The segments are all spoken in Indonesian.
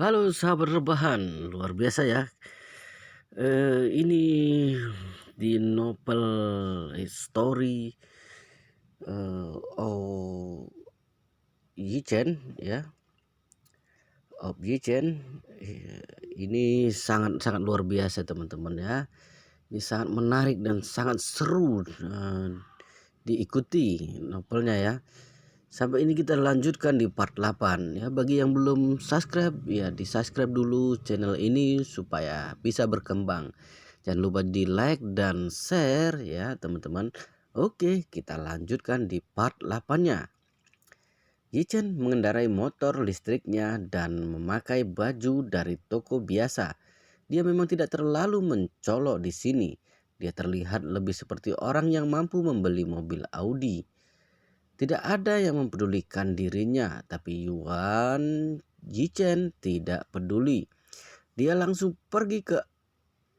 Halo sahabat rebahan, luar biasa ya. Ini di novel story oh Yichen ya, of Yichen. Ini sangat luar biasa teman-teman ya. Ini sangat menarik dan sangat seru diikuti novelnya ya. Sampai ini kita lanjutkan di part 8 ya. Bagi yang belum subscribe ya di-subscribe dulu channel ini supaya bisa berkembang. Jangan lupa di-like dan share ya teman-teman. Oke, kita lanjutkan di part 8-nya. Yichen mengendarai motor listriknya dan memakai baju dari toko biasa. Dia memang tidak terlalu mencolok di sini. Dia terlihat lebih seperti orang yang mampu membeli mobil Audi. Tidak ada yang mempedulikan dirinya, tapi Yuan Yichen tidak peduli. Dia langsung pergi ke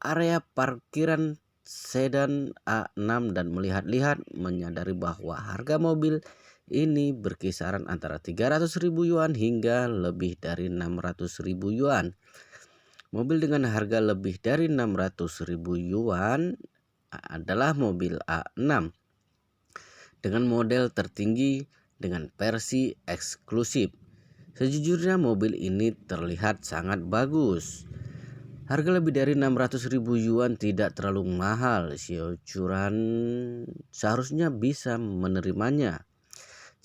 area parkiran sedan A6 dan melihat-lihat, menyadari bahwa harga mobil ini berkisaran antara 300.000 yuan hingga lebih dari 600.000 yuan. Mobil dengan harga lebih dari 600.000 yuan adalah mobil A6 dengan model tertinggi dengan versi eksklusif. Sejujurnya mobil ini terlihat sangat bagus. Harga lebih dari 600.000 yuan tidak terlalu mahal. Xiao Churan seharusnya bisa menerimanya.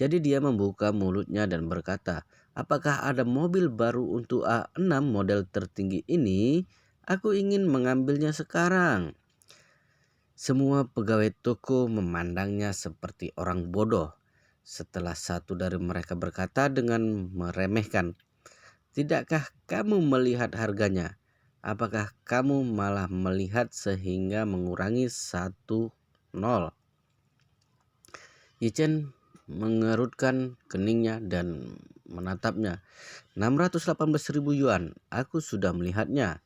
Jadi dia membuka mulutnya dan berkata, "Apakah ada mobil baru untuk A6 model tertinggi ini? Aku ingin mengambilnya sekarang." Semua pegawai toko memandangnya seperti orang bodoh. Setelah satu dari mereka berkata dengan meremehkan, "Tidakkah kamu melihat harganya? Apakah kamu malah melihat sehingga mengurangi 1 nol?" Yichen mengerutkan keningnya dan menatapnya. 618.000 yuan, aku sudah melihatnya.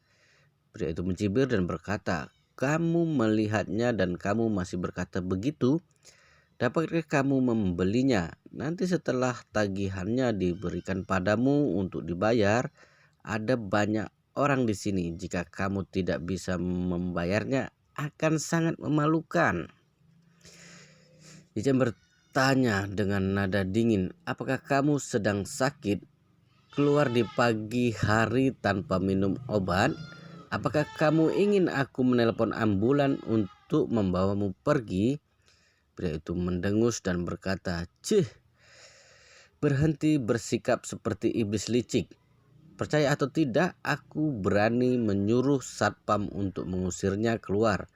Pria itu mencibir dan berkata, "Kamu melihatnya dan kamu masih berkata begitu? Dapatkah kamu membelinya? Nanti setelah tagihannya diberikan padamu untuk dibayar, ada banyak orang di sini. Jika kamu tidak bisa membayarnya, akan sangat memalukan." Yichen bertanya dengan nada dingin, "Apakah kamu sedang sakit? Keluar di pagi hari tanpa minum obat? Apakah kamu ingin aku menelpon ambulan untuk membawamu pergi?" Pria itu mendengus dan berkata, "Cih, berhenti bersikap seperti iblis licik. Percaya atau tidak, aku berani menyuruh satpam untuk mengusirnya keluar.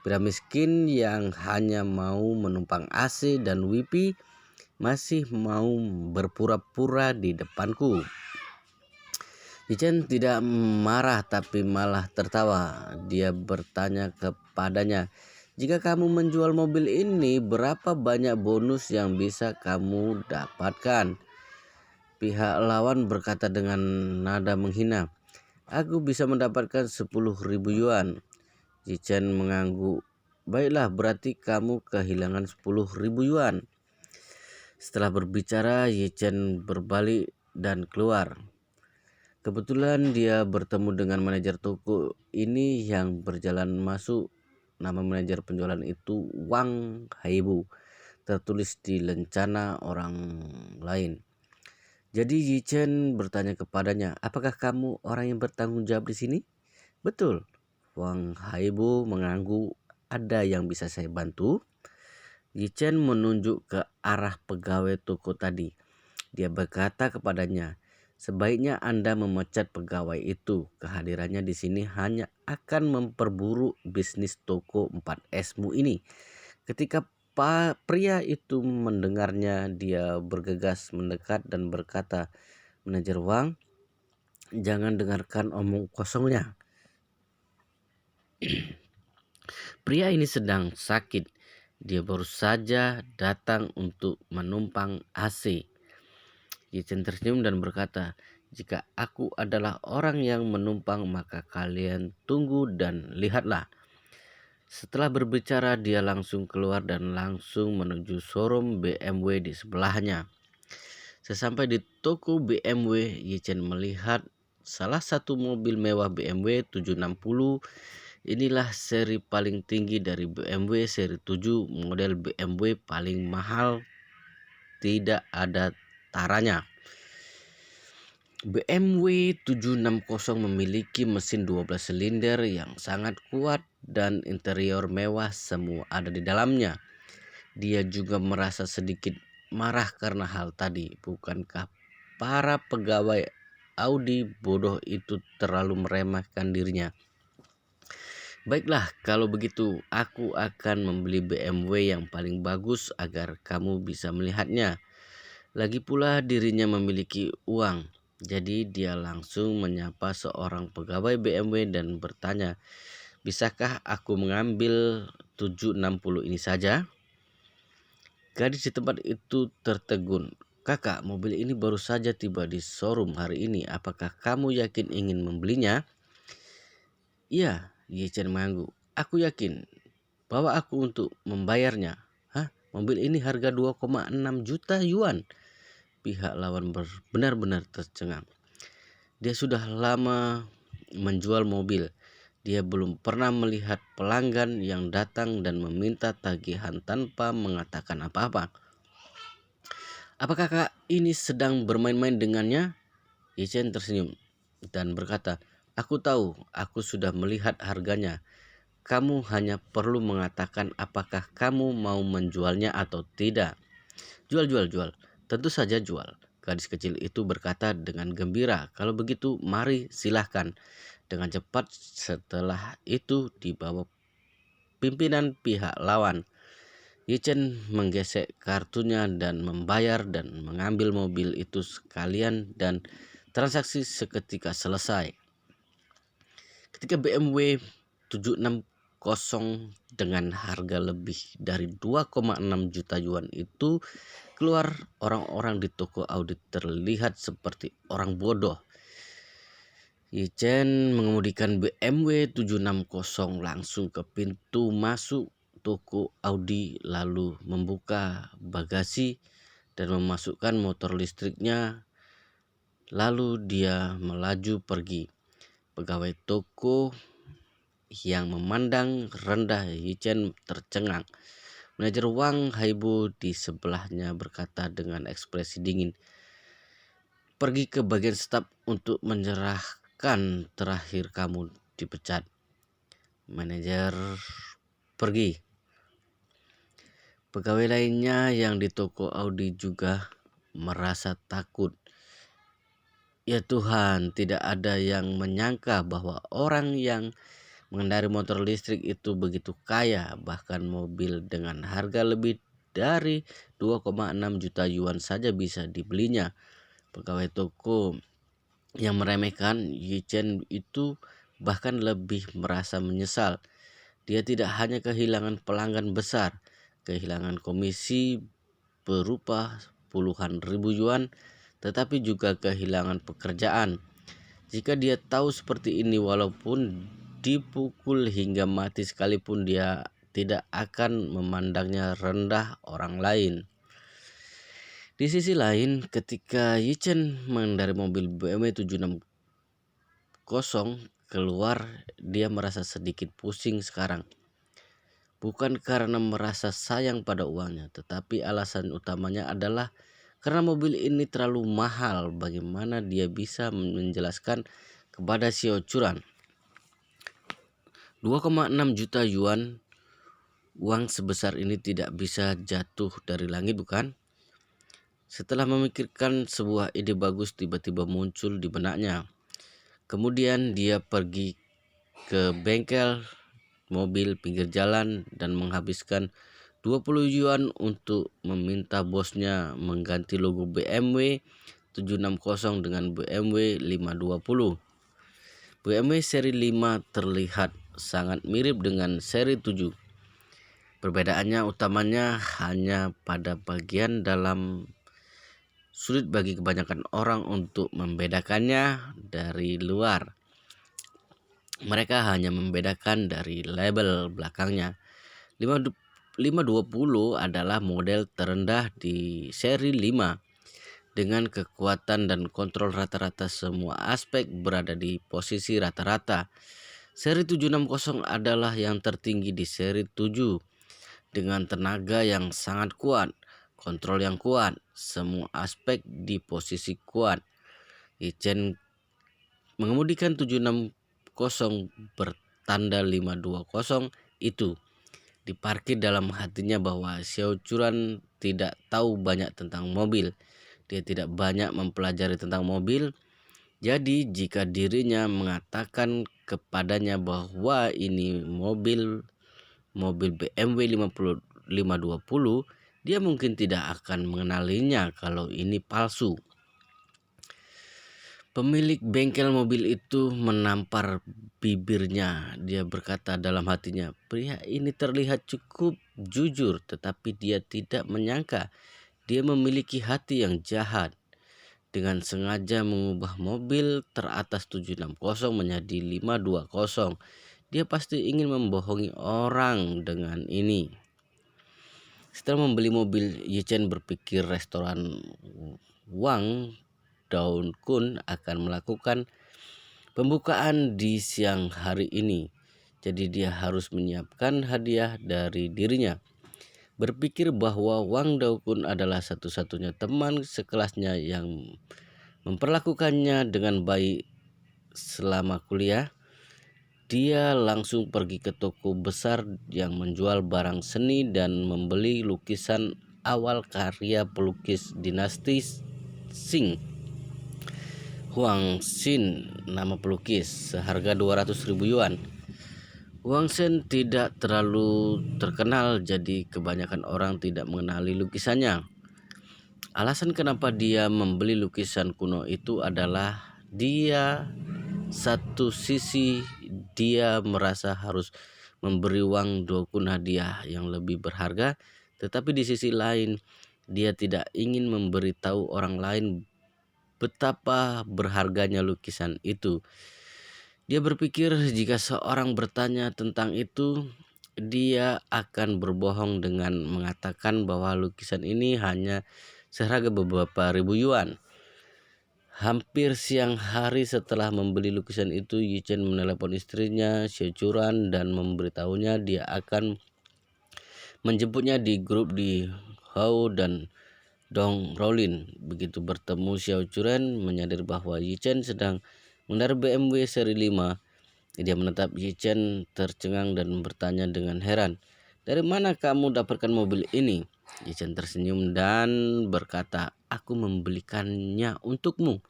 Pria miskin yang hanya mau menumpang AC dan wifi masih mau berpura-pura di depanku." Yichen tidak marah tapi malah tertawa. Dia bertanya kepadanya, "Jika kamu menjual mobil ini, berapa banyak bonus yang bisa kamu dapatkan?" Pihak lawan berkata dengan nada menghina, "Aku bisa mendapatkan 10.000 yuan." Yichen mengangguk. "Baiklah, berarti kamu kehilangan 10.000 yuan." Setelah berbicara, Yichen berbalik dan keluar. Kebetulan dia bertemu dengan manajer toko ini yang berjalan masuk. Nama manajer penjualan itu Wang Haibu, tertulis di lencana orang lain. Jadi Yichen bertanya kepadanya, "Apakah kamu orang yang bertanggung jawab di sini?" "Betul." Wang Haibu mengangguk. "Ada yang bisa saya bantu?" Yichen menunjuk ke arah pegawai toko tadi. Dia berkata kepadanya, "Sebaiknya Anda memecat pegawai itu. Kehadirannya di sini hanya akan memperburuk bisnis toko 4Smu ini." Ketika pria itu mendengarnya, dia bergegas mendekat dan berkata, "Manajer Wang, jangan dengarkan omong kosongnya. Pria ini sedang sakit. Dia baru saja datang untuk menumpang AC." Yichen tersenyum dan berkata, "Jika aku adalah orang yang menumpang, maka kalian tunggu dan lihatlah." Setelah berbicara, dia langsung keluar dan langsung menuju showroom BMW di sebelahnya. Sesampai di toko BMW, Yichen melihat salah satu mobil mewah BMW 760. Inilah seri paling tinggi dari BMW seri 7, model BMW paling mahal, tidak ada taranya. BMW 760 memiliki mesin 12 silinder yang sangat kuat dan interior mewah semua ada di dalamnya. Dia juga merasa sedikit marah karena hal tadi. Bukankah para pegawai Audi bodoh itu terlalu meremehkan dirinya? Baiklah, kalau begitu aku akan membeli BMW yang paling bagus agar kamu bisa melihatnya. Lagi pula dirinya memiliki uang. Jadi dia langsung menyapa seorang pegawai BMW dan bertanya, "Bisakah aku mengambil 760 ini saja?" Gadis di tempat itu tertegun. "Kakak, mobil ini baru saja tiba di showroom hari ini. Apakah kamu yakin ingin membelinya?" "Iya," Ye Chen mengangguk. "Aku yakin. Bawa aku untuk membayarnya." "Hah? Mobil ini harga 2,6 juta yuan." Pihak lawan benar-benar tercengang. Dia sudah lama menjual mobil. Dia belum pernah melihat pelanggan yang datang dan meminta tagihan tanpa mengatakan apa-apa. "Apakah kakak ini sedang bermain-main dengannya?" Ye Chen tersenyum dan berkata, "Aku tahu, aku sudah melihat harganya. Kamu hanya perlu mengatakan apakah kamu mau menjualnya atau tidak." "Jual, jual, jual. Tentu saja jual." Gadis kecil itu berkata dengan gembira. "Kalau begitu, mari silahkan." Dengan cepat setelah itu dibawa pimpinan pihak lawan. Ye Chen menggesek kartunya dan membayar dan mengambil mobil itu sekalian dan transaksi seketika selesai. Ketika BMW 760 dengan harga lebih dari 2,6 juta yuan itu keluar, orang-orang di toko Audi terlihat seperti orang bodoh. Ye Chen mengemudikan BMW 760 langsung ke pintu masuk toko Audi, lalu membuka bagasi dan memasukkan motor listriknya. Lalu dia melaju pergi. Pegawai toko yang memandang rendah Ye Chen tercengang. Manajer Wang Haibo di sebelahnya berkata dengan ekspresi dingin, "Pergi ke bagian staf untuk menyerahkan terakhir kamu dipecat." Manajer pergi. Pegawai lainnya yang di toko Audi juga merasa takut. Ya Tuhan, tidak ada yang menyangka bahwa orang yang mengendarai motor listrik itu begitu kaya. Bahkan mobil dengan harga lebih dari 2,6 juta yuan saja bisa dibelinya. Pegawai toko yang meremehkan Ye Chen itu bahkan lebih merasa menyesal. Dia tidak hanya kehilangan pelanggan besar, kehilangan komisi berupa puluhan ribu yuan, tetapi juga kehilangan pekerjaan. Jika dia tahu seperti ini, walaupun dipukul hingga mati sekalipun, dia tidak akan memandangnya rendah orang lain. Di sisi lain, ketika Ye Chen mengendarai mobil BMW 760 keluar, dia merasa sedikit pusing sekarang. Bukan karena merasa sayang pada uangnya, tetapi alasan utamanya adalah karena mobil ini terlalu mahal. Bagaimana dia bisa menjelaskan kepada Xiao Churan 2,6 juta yuan, uang sebesar ini tidak bisa jatuh dari langit, bukan? Setelah memikirkan, sebuah ide bagus tiba-tiba muncul di benaknya. Kemudian dia pergi ke bengkel mobil pinggir jalan dan menghabiskan 20 yuan untuk meminta bosnya mengganti logo BMW 760 dengan BMW 520. BMW seri 5 terlihat sangat mirip dengan seri 7. Perbedaannya utamanya hanya pada bagian dalam. Sulit bagi kebanyakan orang untuk membedakannya dari luar. Mereka hanya membedakan dari label belakangnya. 520 adalah model terendah di seri 5. Dengan kekuatan dan kontrol rata-rata, semua aspek berada di posisi rata-rata. Seri 760 adalah yang tertinggi di seri 7 dengan tenaga yang sangat kuat, kontrol yang kuat, semua aspek di posisi kuat. Yichen mengemudikan 760 bertanda 520 itu. Diparkir dalam hatinya bahwa Xiao Churan tidak tahu banyak tentang mobil. Dia tidak banyak mempelajari tentang mobil. Jadi jika dirinya mengatakan kepadanya bahwa ini mobil BMW 520, dia mungkin tidak akan mengenalinya kalau ini palsu. Pemilik bengkel mobil itu menampar bibirnya. Dia berkata dalam hatinya, pria ini terlihat cukup jujur, tetapi dia tidak menyangka dia memiliki hati yang jahat. Dengan sengaja mengubah mobil teratas 760 menjadi 520. Dia pasti ingin membohongi orang dengan ini. Setelah membeli mobil, Yichen berpikir restoran Wang Daun Kun akan melakukan pembukaan di siang hari ini. Jadi dia harus menyiapkan hadiah dari dirinya. Berpikir bahwa Wang Daukun adalah satu-satunya teman sekelasnya yang memperlakukannya dengan baik selama kuliah. Dia langsung pergi ke toko besar yang menjual barang seni dan membeli lukisan awal karya pelukis dinasti Qing. Huang Xin, nama pelukis, seharga 200.000 yuan. Huang Xin tidak terlalu terkenal, jadi kebanyakan orang tidak mengenali lukisannya. Alasan kenapa dia membeli lukisan kuno itu adalah satu sisi dia merasa harus memberi Wang Daukun hadiah yang lebih berharga, tetapi di sisi lain dia tidak ingin memberitahu orang lain betapa berharganya lukisan itu. Dia berpikir jika seorang bertanya tentang itu, dia akan berbohong dengan mengatakan bahwa lukisan ini hanya seharga beberapa ribu yuan. Hampir siang hari setelah membeli lukisan itu, Yichen menelepon istrinya, Xiao Churan, dan memberitahunya dia akan menjemputnya di grup di Hao dan Dong Rolin. Begitu bertemu, Xiao Churan menyadari bahwa Yichen sedang mengendarai BMW seri 5. Dia menatap Yichen tercengang dan bertanya dengan heran, "Dari mana kamu dapatkan mobil ini?" Yichen tersenyum dan berkata, "Aku membelikannya untukmu."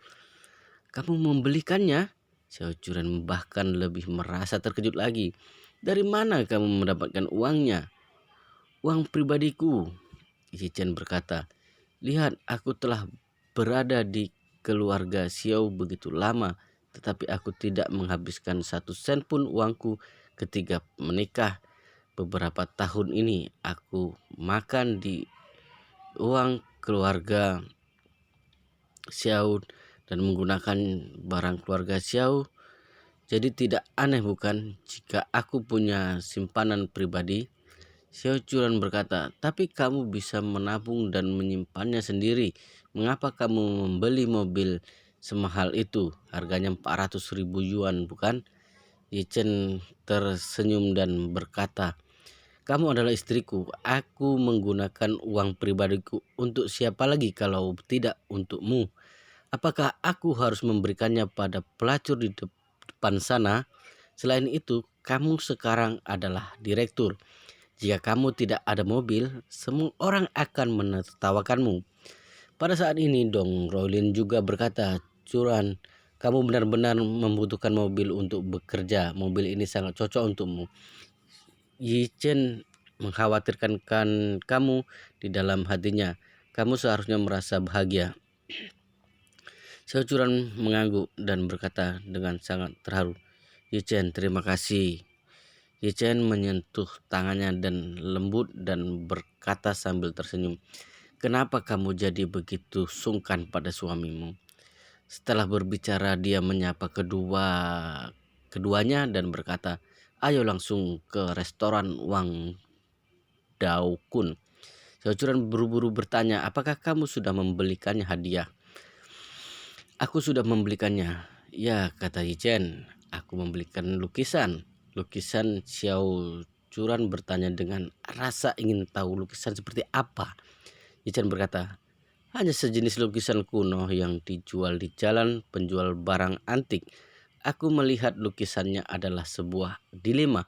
"Kamu membelikannya?" Xiao Churan bahkan lebih merasa terkejut lagi. "Dari mana kamu mendapatkan uangnya?" "Uang pribadiku," Yichen berkata. "Lihat, aku telah berada di keluarga Xiao begitu lama, tetapi aku tidak menghabiskan 1 sen pun uangku ketika menikah. Beberapa tahun ini aku makan di uang keluarga Xiao dan menggunakan barang keluarga Xiao. Jadi tidak aneh bukan jika aku punya simpanan pribadi?" Xiao Churan berkata, "Tapi kamu bisa menabung dan menyimpannya sendiri. Mengapa kamu membeli mobil semahal itu? Harganya 400.000 yuan bukan?" Yichen tersenyum dan berkata, "Kamu adalah istriku. Aku menggunakan uang pribadiku untuk siapa lagi kalau tidak untukmu? Apakah aku harus memberikannya pada pelacur di depan sana? Selain itu, kamu sekarang adalah direktur. Jika kamu tidak ada mobil, semua orang akan menertawakanmu." Pada saat ini Dong Rolin juga berkata, "Curan, kamu benar-benar membutuhkan mobil untuk bekerja. Mobil ini sangat cocok untukmu. Yichen mengkhawatirkan kamu di dalam hatinya. Kamu seharusnya merasa bahagia." Xiao Churan mengangguk dan berkata dengan sangat terharu, "Yichen, terima kasih." Yichen menyentuh tangannya dan lembut dan berkata sambil tersenyum, "Kenapa kamu jadi begitu sungkan pada suamimu?" Setelah berbicara, dia menyapa keduanya dan berkata, "Ayo langsung ke restoran Wang Daokun." Xiao Churan buru-buru bertanya, apakah kamu sudah membelikannya hadiah? Aku sudah membelikannya. Ya, kata Yichen, aku membelikan lukisan. Lukisan. Xiao Churan bertanya dengan rasa ingin tahu lukisan seperti apa. Yichen berkata, hanya sejenis lukisan kuno yang dijual di jalan penjual barang antik. Aku melihat lukisannya adalah sebuah dilema,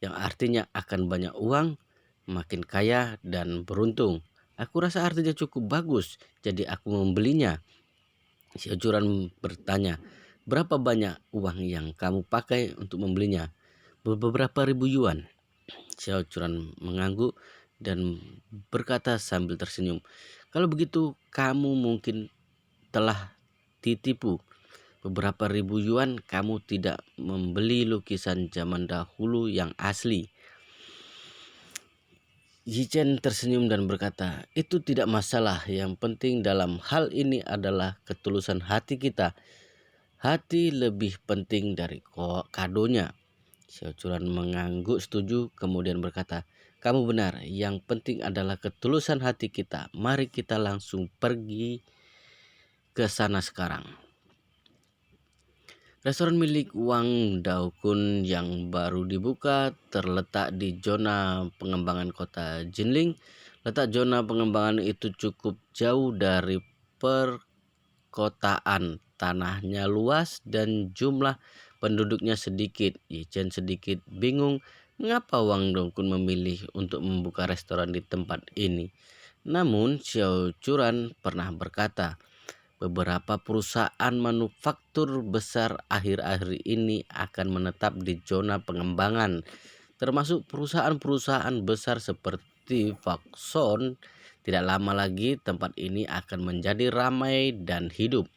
yang artinya akan banyak uang, makin kaya dan beruntung. Aku rasa artinya cukup bagus, jadi aku membelinya. Si Ajuran bertanya, berapa banyak uang yang kamu pakai untuk membelinya? Beberapa ribu yuan. Si Ajuran mengangguk dan berkata sambil tersenyum, kalau begitu kamu mungkin telah ditipu. Beberapa ribu yuan kamu tidak membeli lukisan zaman dahulu yang asli. Yichen tersenyum dan berkata, itu tidak masalah, yang penting dalam hal ini adalah ketulusan hati kita. Hati lebih penting dari kadonya. Xiao Churan mengangguk setuju kemudian berkata, kamu benar, yang penting adalah ketulusan hati kita. Mari kita langsung pergi ke sana sekarang. Restoran milik Wang Daokun yang baru dibuka terletak di zona pengembangan kota Jinling. Letak zona pengembangan itu cukup jauh dari perkotaan. Tanahnya luas dan jumlah penduduknya sedikit. Yichen sedikit bingung mengapa Wang Daokun memilih untuk membuka restoran di tempat ini. Namun Xiao Churan pernah berkata, beberapa perusahaan manufaktur besar akhir-akhir ini akan menetap di zona pengembangan, termasuk perusahaan-perusahaan besar seperti Foxconn. Tidak lama lagi tempat ini akan menjadi ramai dan hidup.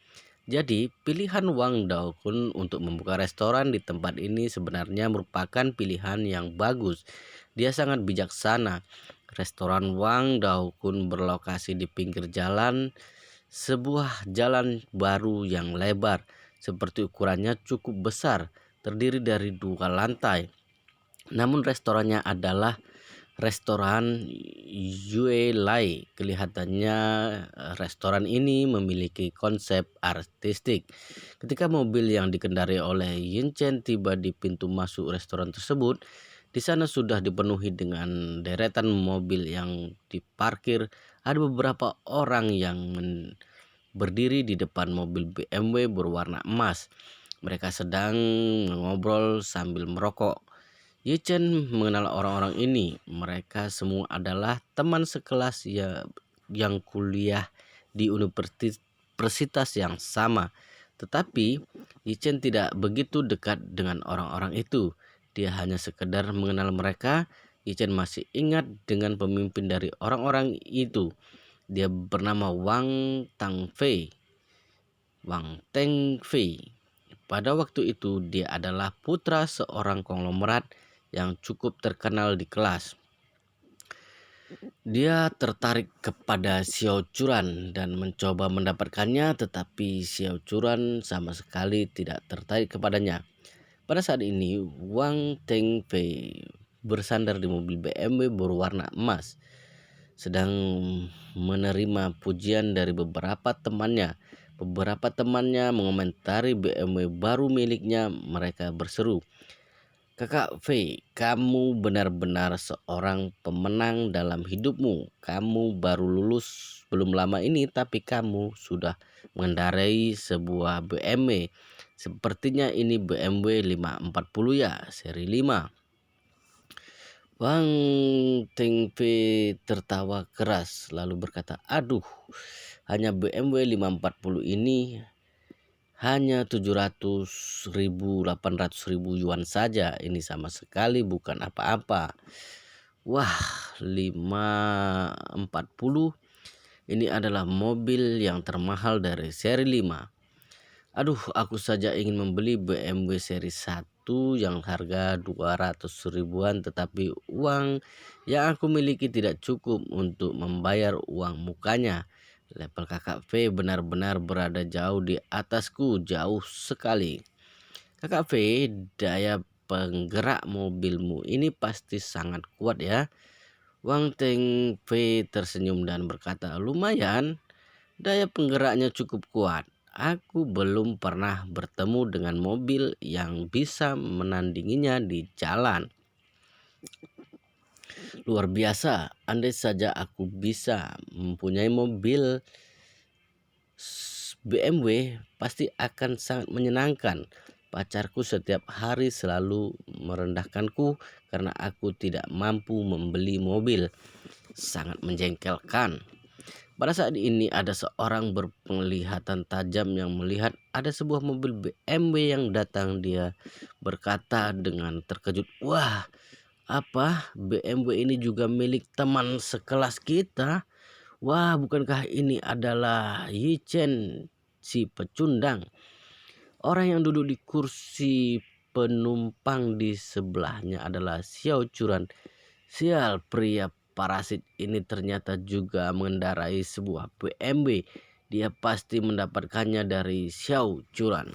Jadi pilihan Wang Daokun untuk membuka restoran di tempat ini sebenarnya merupakan pilihan yang bagus. Dia sangat bijaksana. Restoran Wang Daokun berlokasi di pinggir jalan, sebuah jalan baru yang lebar, seperti ukurannya cukup besar, terdiri dari 2 lantai. Namun restorannya adalah restoran Yue Lai. Kelihatannya restoran ini memiliki konsep artistik. Ketika mobil yang dikendarai oleh Yin Chen tiba di pintu masuk restoran tersebut, di sana sudah dipenuhi dengan deretan mobil yang diparkir. Ada beberapa orang yang berdiri di depan mobil BMW berwarna emas. Mereka sedang mengobrol sambil merokok. Yichen mengenal orang-orang ini. Mereka semua adalah teman sekelas yang kuliah di universitas yang sama. Tetapi Yichen tidak begitu dekat dengan orang-orang itu. Dia hanya sekedar mengenal mereka. Yichen masih ingat dengan pemimpin dari orang-orang itu. Dia bernama Wang Tengfei. Pada waktu itu dia adalah putra seorang konglomerat yang cukup terkenal di kelas. Dia tertarik kepada Xiao Churan dan mencoba mendapatkannya, tetapi Xiao Churan sama sekali tidak tertarik kepadanya. Pada saat ini Wang Tengfei bersandar di mobil BMW berwarna emas, sedang menerima pujian dari beberapa temannya. Beberapa temannya mengomentari BMW baru miliknya. Mereka berseru, Kakak Fei, kamu benar-benar seorang pemenang dalam hidupmu. Kamu baru lulus belum lama ini, tapi kamu sudah mengendarai sebuah BMW. Sepertinya ini BMW 540 ya, seri 5. Wang Tengfei tertawa keras lalu berkata, aduh, hanya BMW 540 ini hanya 700.000, 800.000 yuan saja. Ini sama sekali bukan apa-apa. Wah, 540 ini adalah mobil yang termahal dari seri 5. Aduh, aku saja ingin membeli BMW seri 1 yang harga 200 ribuan, tetapi uang yang aku miliki tidak cukup untuk membayar uang mukanya. Level kakak V benar-benar berada jauh di atasku, jauh sekali. Kakak V, daya penggerak mobilmu ini pasti sangat kuat ya. Wang Tengfei tersenyum dan berkata, lumayan, daya penggeraknya cukup kuat. Aku belum pernah bertemu dengan mobil yang bisa menandinginya di jalan. Luar biasa, andai saja aku bisa mempunyai mobil BMW, pasti akan sangat menyenangkan. Pacarku setiap hari selalu merendahkanku karena aku tidak mampu membeli mobil. Sangat menjengkelkan. Pada saat ini ada seorang berpenglihatan tajam yang melihat ada sebuah mobil BMW yang datang. Dia berkata dengan terkejut, "Wah, apa BMW ini juga milik teman sekelas kita? Wah, bukankah ini adalah Yi Chen, si pecundang?" Orang yang duduk di kursi penumpang di sebelahnya adalah Xiao Churan. Sial, pria parasit ini ternyata juga mengendarai sebuah BMW. Dia pasti mendapatkannya dari Xiao Churan.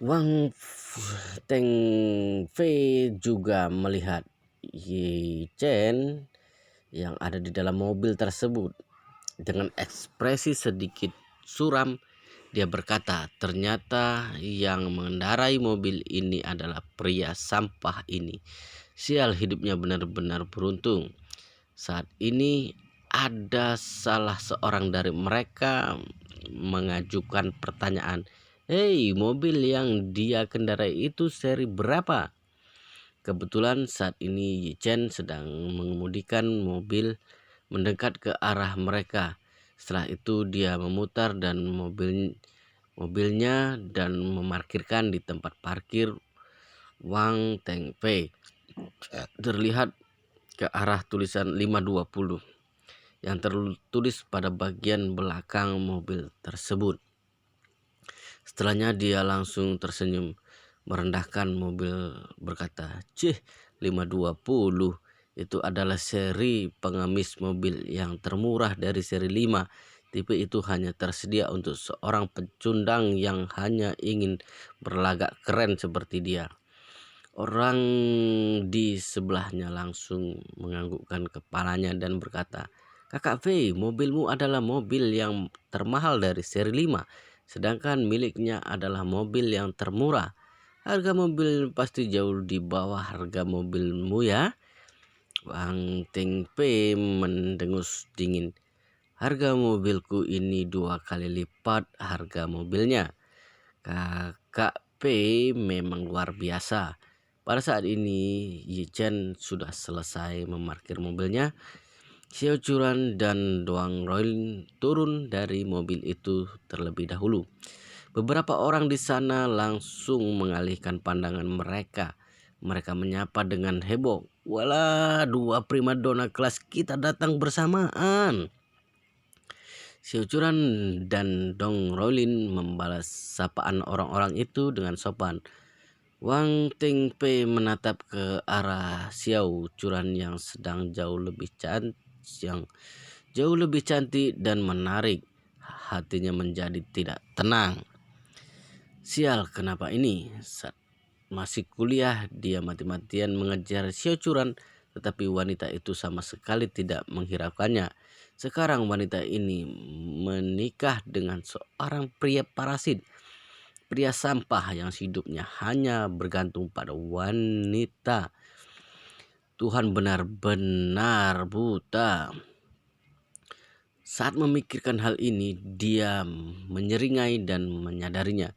Wang Tengfei juga melihat Yi Chen yang ada di dalam mobil tersebut. Dengan ekspresi sedikit suram, dia berkata, ternyata yang mengendarai mobil ini adalah pria sampah ini. Sial, hidupnya benar-benar beruntung. Saat ini ada salah seorang dari mereka mengajukan pertanyaan. Hei, mobil yang dia kendarai itu seri berapa? Kebetulan saat ini Yi Chen sedang mengemudikan mobil mendekat ke arah mereka. Setelah itu dia memutar dan mobilnya dan memarkirkan di tempat parkir Wang Tengfei. Terlihat ke arah tulisan 520 yang tertulis pada bagian belakang mobil tersebut. Setelahnya dia langsung tersenyum merendahkan mobil berkata, "Cih, 520 itu adalah seri pengemis mobil yang termurah dari seri 5. Tipe itu hanya tersedia untuk seorang pecundang yang hanya ingin berlagak keren seperti dia." Orang di sebelahnya langsung menganggukkan kepalanya dan berkata, "Kakak V, mobilmu adalah mobil yang termahal dari seri 5, sedangkan miliknya adalah mobil yang termurah. Harga mobil pasti jauh di bawah harga mobilmu ya." Wang Tengfei mendengus dingin. "Harga mobilku ini 2 kali lipat harga mobilnya. Kakak P memang luar biasa." Pada saat ini Yi Chen sudah selesai memarkir mobilnya. Xiao Churan dan Doang Roilin turun dari mobil itu terlebih dahulu. Beberapa orang di sana langsung mengalihkan pandangan mereka. Mereka menyapa dengan heboh, "Walah, 2 primadona kelas kita datang bersamaan." Xiao Churan dan Dong Roilin membalas sapaan orang-orang itu dengan sopan. Wang Tengfei menatap ke arah Xiao Churan yang jauh lebih cantik dan menarik. Hatinya menjadi tidak tenang. Sial, kenapa ini? Saat masih kuliah, dia mati-matian mengejar Xiao Churan, tetapi wanita itu sama sekali tidak menghiraukannya. Sekarang wanita ini menikah dengan seorang pria parasit, pria sampah yang hidupnya hanya bergantung pada wanita. Tuhan benar-benar buta. Saat memikirkan hal ini, dia menyeringai dan menyadarinya.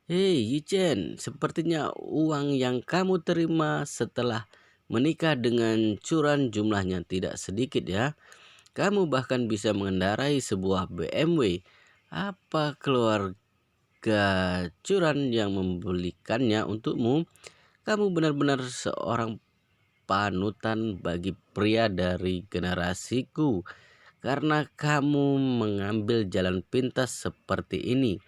"Hei Yi Chen, sepertinya uang yang kamu terima setelah menikah dengan Churan jumlahnya tidak sedikit ya. Kamu bahkan bisa mengendarai sebuah BMW. Apa keluarga Churan yang membelikannya untukmu? Kamu benar-benar seorang panutan bagi pria dari generasiku karena kamu mengambil jalan pintas seperti ini."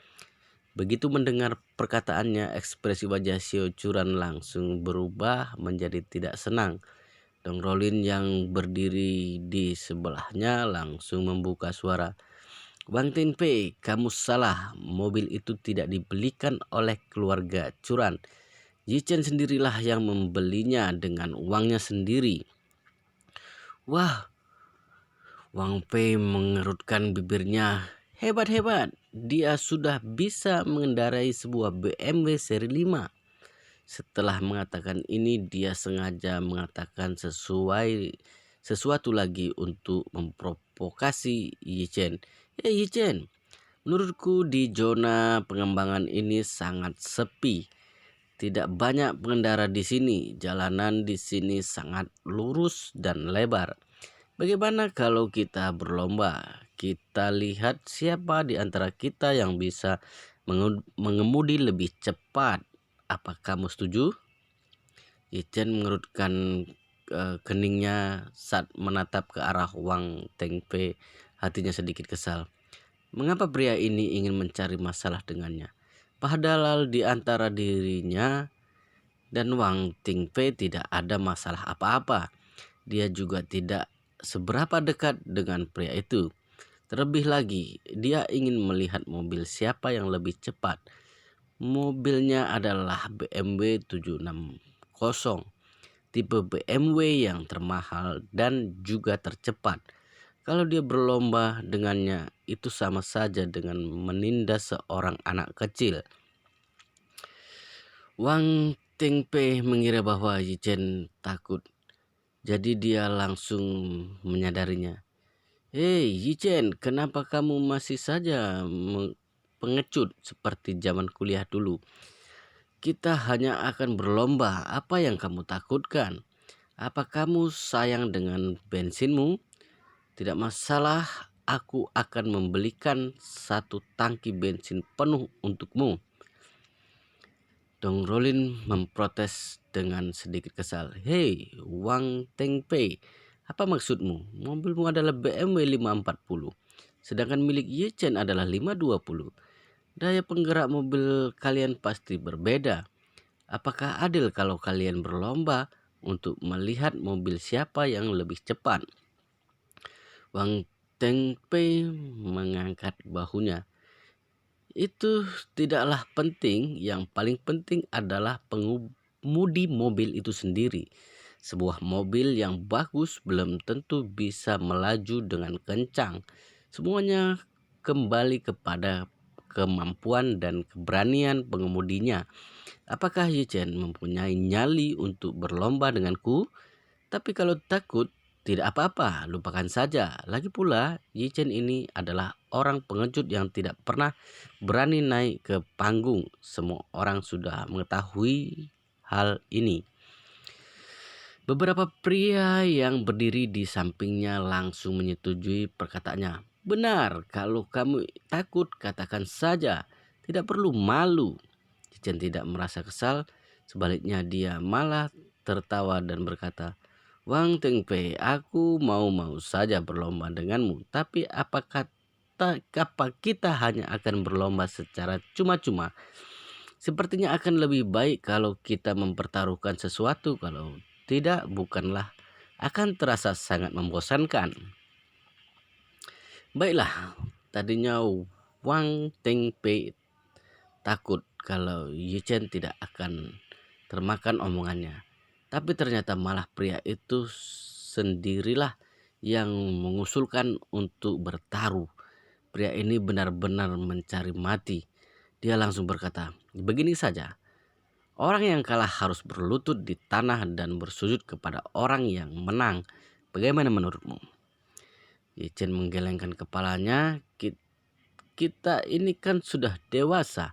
Begitu mendengar perkataannya, ekspresi wajah Xiao Churan langsung berubah menjadi tidak senang. Dong Rolin yang berdiri di sebelahnya langsung membuka suara. "Wang Tengfei, kamu salah. Mobil itu tidak dibelikan oleh keluarga Churan. Yi Chen sendirilah yang membelinya dengan uangnya sendiri." Wah, Wang Pei mengerutkan bibirnya. Hebat hebat, dia sudah bisa mengendarai sebuah BMW seri 5. Setelah mengatakan ini, dia sengaja mengatakan sesuatu lagi untuk memprovokasi Yi Chen. Yi Chen, menurutku di zona pengembangan ini sangat sepi. Tidak banyak pengendara di sini. Jalanan di sini sangat lurus dan lebar. Bagaimana kalau kita berlomba? Kita lihat siapa di antara kita yang bisa mengemudi lebih cepat. Apa kamu setuju? Ichen mengerutkan keningnya saat menatap ke arah Wang Tengpe. Hatinya sedikit kesal. Mengapa pria ini ingin mencari masalah dengannya? Padahal di antara dirinya dan Wang Tengpe tidak ada masalah apa-apa. Dia juga tidak seberapa dekat dengan pria itu. Terlebih lagi, dia ingin melihat mobil siapa yang lebih cepat. Mobilnya adalah BMW 760, tipe BMW yang termahal dan juga tercepat. Kalau dia berlomba dengannya, itu sama saja dengan menindas seorang anak kecil. Wang Tengpe mengira bahwa Yichen takut, jadi dia langsung menyadarinya. Hei Yichen, kenapa kamu masih saja pengecut seperti zaman kuliah dulu? Kita hanya akan berlomba, apa yang kamu takutkan? Apa kamu sayang dengan bensinmu? Tidak masalah, aku akan membelikan satu tangki bensin penuh untukmu. Dong Rolin memprotes dengan sedikit kesal. Hei, Wang Tengpei, apa maksudmu? Mobilmu adalah BMW 540, sedangkan milik Ye Chen adalah 520. Daya penggerak mobil kalian pasti berbeda. Apakah adil kalau kalian berlomba untuk melihat mobil siapa yang lebih cepat? Wang Tengpei mengangkat bahunya. Itu tidaklah penting, yang paling penting adalah pengemudi mobil itu sendiri. Sebuah mobil yang bagus belum tentu bisa melaju dengan kencang. Semuanya kembali kepada kemampuan dan keberanian pengemudinya. Apakah Yichen mempunyai nyali untuk berlomba denganku? Tapi kalau takut, tidak apa-apa, lupakan saja. Lagi pula, Yichen ini adalah orang pengecut yang tidak pernah berani naik ke panggung. Semua orang sudah mengetahui hal ini. Beberapa pria yang berdiri di sampingnya langsung menyetujui perkataannya. Benar, kalau kamu takut katakan saja, tidak perlu malu. Yichen tidak merasa kesal, sebaliknya dia malah tertawa dan berkata, Wang Tengpei, aku mau-mau saja berlomba denganmu, tapi apa kita hanya akan berlomba secara cuma-cuma? Sepertinya akan lebih baik kalau kita mempertaruhkan sesuatu, kalau tidak bukanlah akan terasa sangat membosankan. Baiklah, tadinya Wang Tengpei takut kalau Yichen tidak akan termakan omongannya. Tapi ternyata malah pria itu sendirilah yang mengusulkan untuk bertaruh. Pria ini benar-benar mencari mati. Dia langsung berkata, begini saja. Orang yang kalah harus berlutut di tanah dan bersujud kepada orang yang menang. Bagaimana menurutmu? Yichen menggelengkan kepalanya. Kita ini kan sudah dewasa.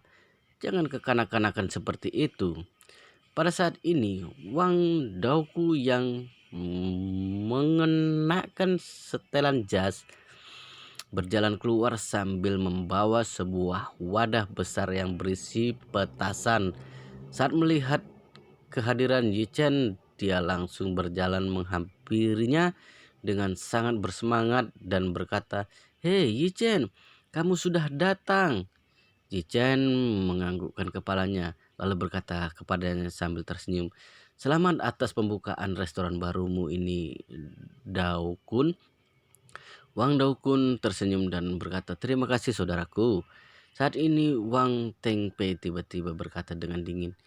Jangan kekanak-kanakan seperti itu. Pada saat ini, Wang Daoku yang mengenakan setelan jas berjalan keluar sambil membawa sebuah wadah besar yang berisi petasan. Saat melihat kehadiran Yichen, dia langsung berjalan menghampirinya dengan sangat bersemangat dan berkata, Hei Yichen, kamu sudah datang. Yichen menganggukkan kepalanya lalu berkata kepadanya sambil tersenyum, Selamat atas pembukaan restoran barumu ini, Daokun. Wang Daokun tersenyum dan berkata, Terima kasih saudaraku. Saat ini Wang Tengpei tiba-tiba berkata dengan dingin,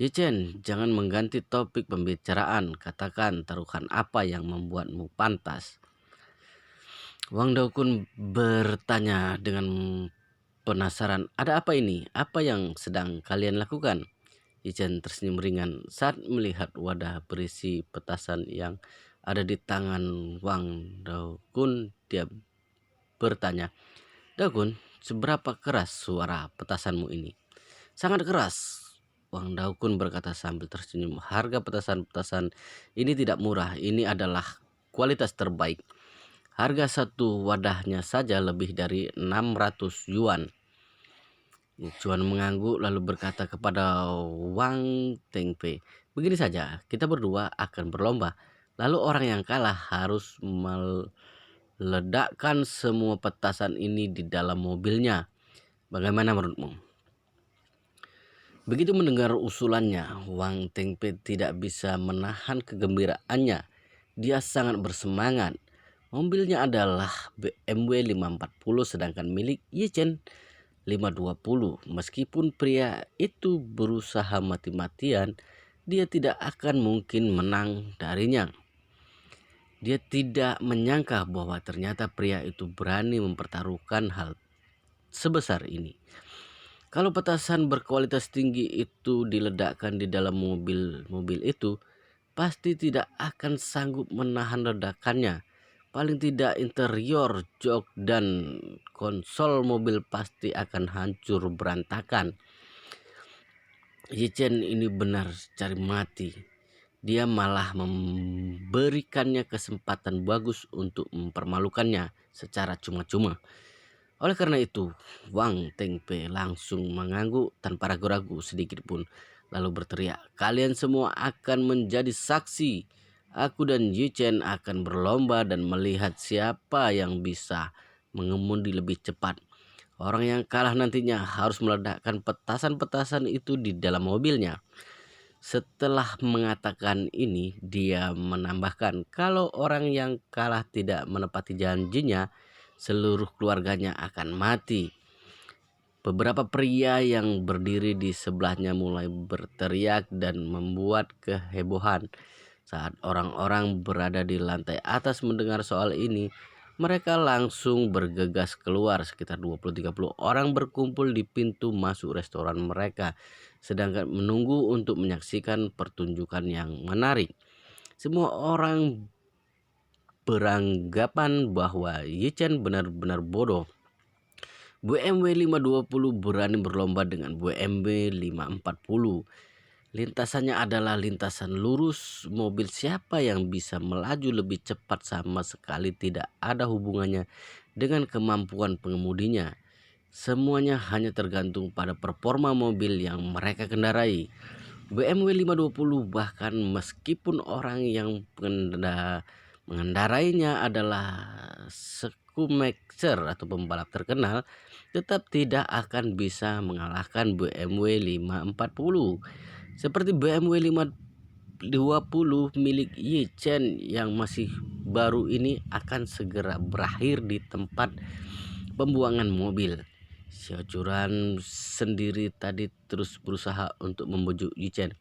Yichen, jangan mengganti topik pembicaraan. Katakan taruhan apa yang membuatmu pantas. Wang Daokun bertanya dengan penasaran. Ada apa ini? Apa yang sedang kalian lakukan? Yichen tersenyum ringan saat melihat wadah berisi petasan yang ada di tangan Wang Daokun. Dia bertanya, Daokun, seberapa keras suara petasanmu ini? Sangat keras. Wang Daokun berkata sambil tersenyum. Harga petasan-petasan ini tidak murah. Ini adalah kualitas terbaik. Harga satu wadahnya saja lebih dari 600 yuan. Cuan mengangguk lalu berkata kepada Wang Tengpe, begini saja, kita berdua akan berlomba. Lalu orang yang kalah harus meledakkan semua petasan ini di dalam mobilnya. Bagaimana menurutmu? Begitu mendengar usulannya, Wang Tengpe tidak bisa menahan kegembiraannya. Dia sangat bersemangat. Mobilnya adalah BMW 540 sedangkan milik Yichen 520. Meskipun pria itu berusaha mati-matian, dia tidak akan mungkin menang darinya. Dia tidak menyangka bahwa ternyata pria itu berani mempertaruhkan hal sebesar ini. Kalau petasan berkualitas tinggi itu diledakkan di dalam mobil itu, pasti tidak akan sanggup menahan ledakannya. Paling tidak interior, jok, dan konsol mobil pasti akan hancur berantakan. Yichen ini benar cari mati. Dia malah memberikannya kesempatan bagus untuk mempermalukannya secara cuma-cuma. Oleh karena itu, Wang Tengpe langsung mengangguk tanpa ragu-ragu sedikit pun. Lalu berteriak, kalian semua akan menjadi saksi. Aku dan Yichen akan berlomba dan melihat siapa yang bisa mengemudi lebih cepat. Orang yang kalah nantinya harus meledakkan petasan-petasan itu di dalam mobilnya. Setelah mengatakan ini, dia menambahkan kalau orang yang kalah tidak menepati janjinya, seluruh keluarganya akan mati. Beberapa pria yang berdiri di sebelahnya mulai berteriak dan membuat kehebohan. Saat orang-orang berada di lantai atas mendengar soal ini, mereka langsung bergegas keluar. Sekitar 20-30 orang berkumpul di pintu masuk restoran mereka, sedangkan menunggu untuk menyaksikan pertunjukan yang menarik. Semua orang beranggapan bahwa Yichen benar-benar bodoh. BMW 520 berani berlomba dengan BMW 540. Lintasannya adalah lintasan lurus. Mobil siapa yang bisa melaju lebih cepat sama sekali tidak ada hubungannya dengan kemampuan pengemudinya. Semuanya hanya tergantung pada performa mobil yang mereka kendarai. BMW 520 bahkan meskipun orang yang mengendarainya adalah Schumacher atau pembalap terkenal, tetap tidak akan bisa mengalahkan BMW 540. Seperti BMW 520 milik Yichen yang masih baru ini akan segera berakhir di tempat pembuangan mobil. Xiaochuran sendiri tadi terus berusaha untuk membujuk Yichen.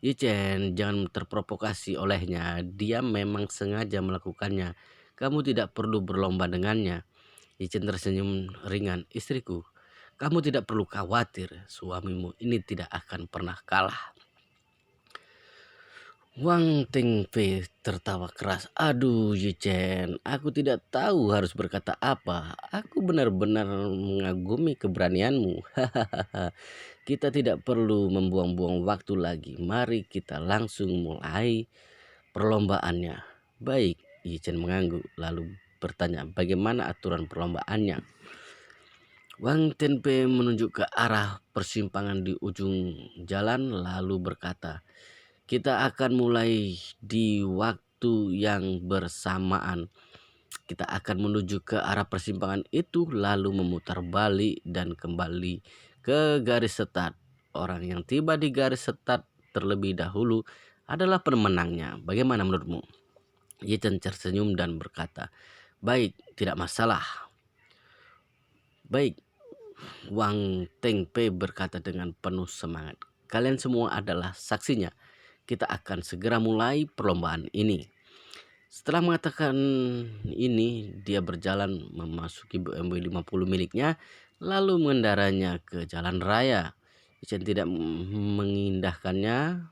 Yichen, jangan terprovokasi olehnya. Dia memang sengaja melakukannya. Kamu tidak perlu berlomba dengannya. Yichen tersenyum ringan. Istriku, kamu tidak perlu khawatir. Suamimu ini tidak akan pernah kalah. Wang Tengpe tertawa keras. Aduh Yichen, aku tidak tahu harus berkata apa. Aku benar-benar mengagumi keberanianmu. Hahaha. Kita tidak perlu membuang-buang waktu lagi. Mari kita langsung mulai perlombaannya. Baik, Yichen mengangguk lalu bertanya, bagaimana aturan perlombaannya? Wang Tenpe menunjuk ke arah persimpangan di ujung jalan lalu berkata, kita akan mulai di waktu yang bersamaan. Kita akan menuju ke arah persimpangan itu lalu memutar balik dan kembali ke garis start. Orang yang tiba di garis start terlebih dahulu adalah pemenangnya. Bagaimana menurutmu? Yichen tersenyum dan berkata, baik, tidak masalah. Baik, Wang Tengpe berkata dengan penuh semangat. Kalian semua adalah saksinya. Kita akan segera mulai perlombaan ini. Setelah mengatakan ini, dia berjalan memasuki BMW 50 miliknya, lalu mengendaranya ke jalan raya. Chen tidak mengindahkannya,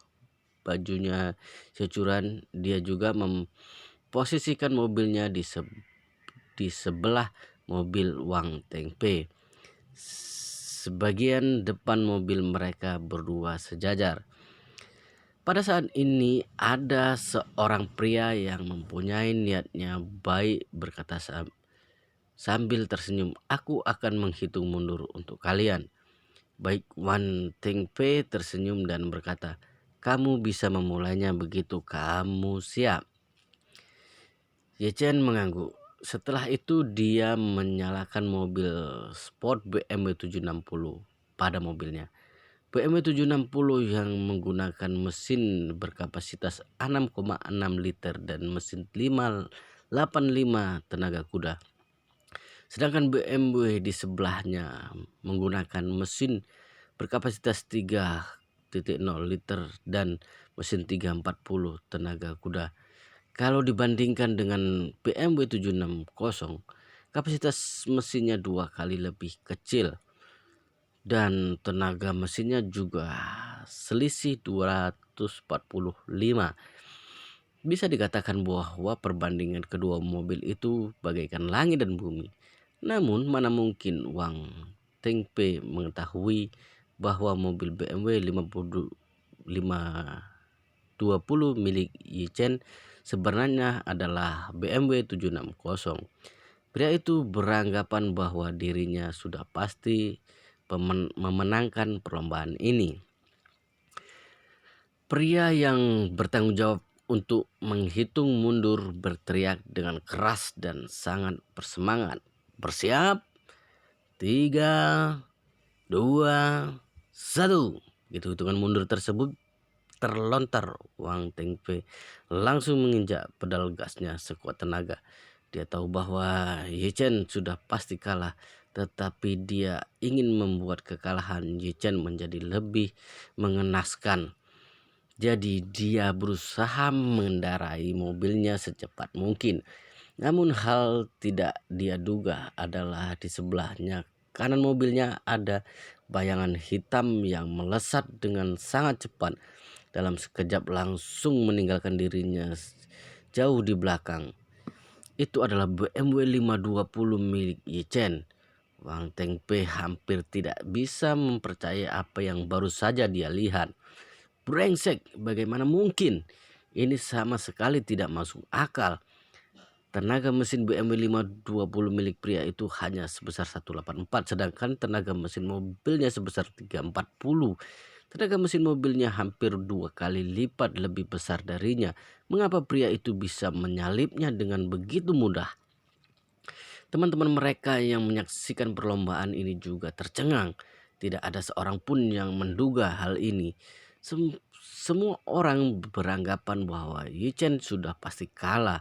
bajunya securan. Dia juga memposisikan mobilnya di sebelah mobil Wang Tengpe. Sebagian depan mobil mereka berdua sejajar. Pada saat ini ada seorang pria yang mempunyai niatnya baik berkata sambil tersenyum, "Aku akan menghitung mundur untuk kalian." Baik Wan Tengpe tersenyum dan berkata, "Kamu bisa memulainya begitu kamu siap." Ye Chen mengangguk. Setelah itu dia menyalakan mobil sport BMW 760 pada mobilnya. BMW 760 yang menggunakan mesin berkapasitas 6,6 liter dan mesin 585 tenaga kuda. Sedangkan BMW di sebelahnya menggunakan mesin berkapasitas 3,0 liter dan mesin 340 tenaga kuda. Kalau dibandingkan dengan BMW 760, kapasitas mesinnya 2 kali lebih kecil dan tenaga mesinnya juga selisih 245. Bisa dikatakan bahwa perbandingan kedua mobil itu bagaikan langit dan bumi. Namun mana mungkin Wang Tengpe mengetahui bahwa mobil BMW 520 milik Ye Chen sebenarnya adalah BMW 760. Pria itu beranggapan bahwa dirinya sudah pasti memenangkan perlombaan ini. Pria yang bertanggung jawab untuk menghitung mundur berteriak dengan keras dan sangat bersemangat. "Bersiap, 3, 2, 1." Gitu hitungan mundur tersebut terlontar. Wang Tengpe langsung menginjak pedal gasnya sekuat tenaga. Dia tahu bahwa Ye Chen sudah pasti kalah, tetapi dia ingin membuat kekalahan Ye Chen menjadi lebih mengenaskan. Jadi dia berusaha mengendarai mobilnya secepat mungkin. Namun hal tidak dia duga adalah di sebelahnya kanan mobilnya ada bayangan hitam yang melesat dengan sangat cepat. Dalam sekejap langsung meninggalkan dirinya jauh di belakang. Itu adalah BMW 520 milik Ye Chen. Wang Tengpe hampir tidak bisa mempercayai apa yang baru saja dia lihat. Brengsek, bagaimana mungkin? Ini sama sekali tidak masuk akal. Tenaga mesin BMW 520 milik pria itu hanya sebesar 184, sedangkan tenaga mesin mobilnya sebesar 340. Tenaga mesin mobilnya hampir 2 kali lipat lebih besar darinya. Mengapa pria itu bisa menyalipnya dengan begitu mudah? Teman-teman mereka yang menyaksikan perlombaan ini juga tercengang. Tidak ada seorang pun yang menduga hal ini. Semua orang beranggapan bahwa Ye Chen sudah pasti kalah.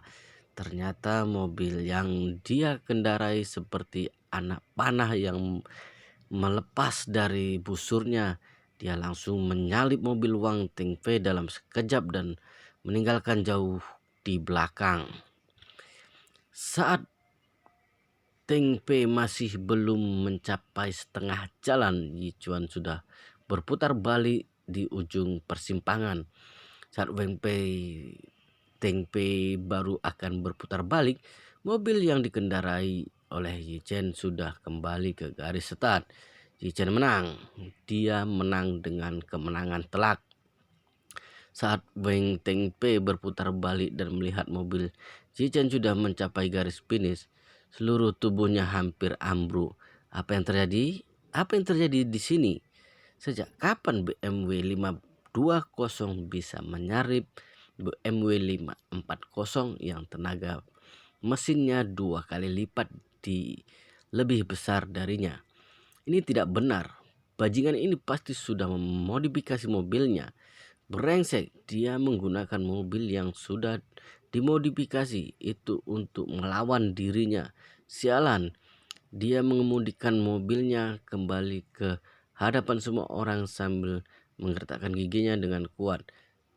Ternyata mobil yang dia kendarai seperti anak panah yang melepas dari busurnya. Dia langsung menyalip mobil Wang Tengpe dalam sekejap dan meninggalkan jauh di belakang. Saat Tengpe masih belum mencapai setengah jalan, Yi Chuan sudah berputar balik di ujung persimpangan. Saat Tengpe baru akan berputar balik, mobil yang dikendarai oleh Yi Chen sudah kembali ke garis start. Yi Chen menang. Dia menang dengan kemenangan telak. Saat Wang Tengpe berputar balik dan melihat mobil Yi Chen sudah mencapai garis finish, seluruh tubuhnya hampir ambruk. Apa yang terjadi? Apa yang terjadi di sini? Sejak kapan BMW 520 bisa menyalip BMW 540 yang tenaga mesinnya 2 kali lipat lebih besar darinya? Ini tidak benar. Bajingan ini pasti sudah memodifikasi mobilnya. Brengsek, dia menggunakan mobil yang sudah dimodifikasi itu untuk melawan dirinya. Sialan, dia mengemudikan mobilnya kembali ke hadapan semua orang sambil menggertakkan giginya dengan kuat.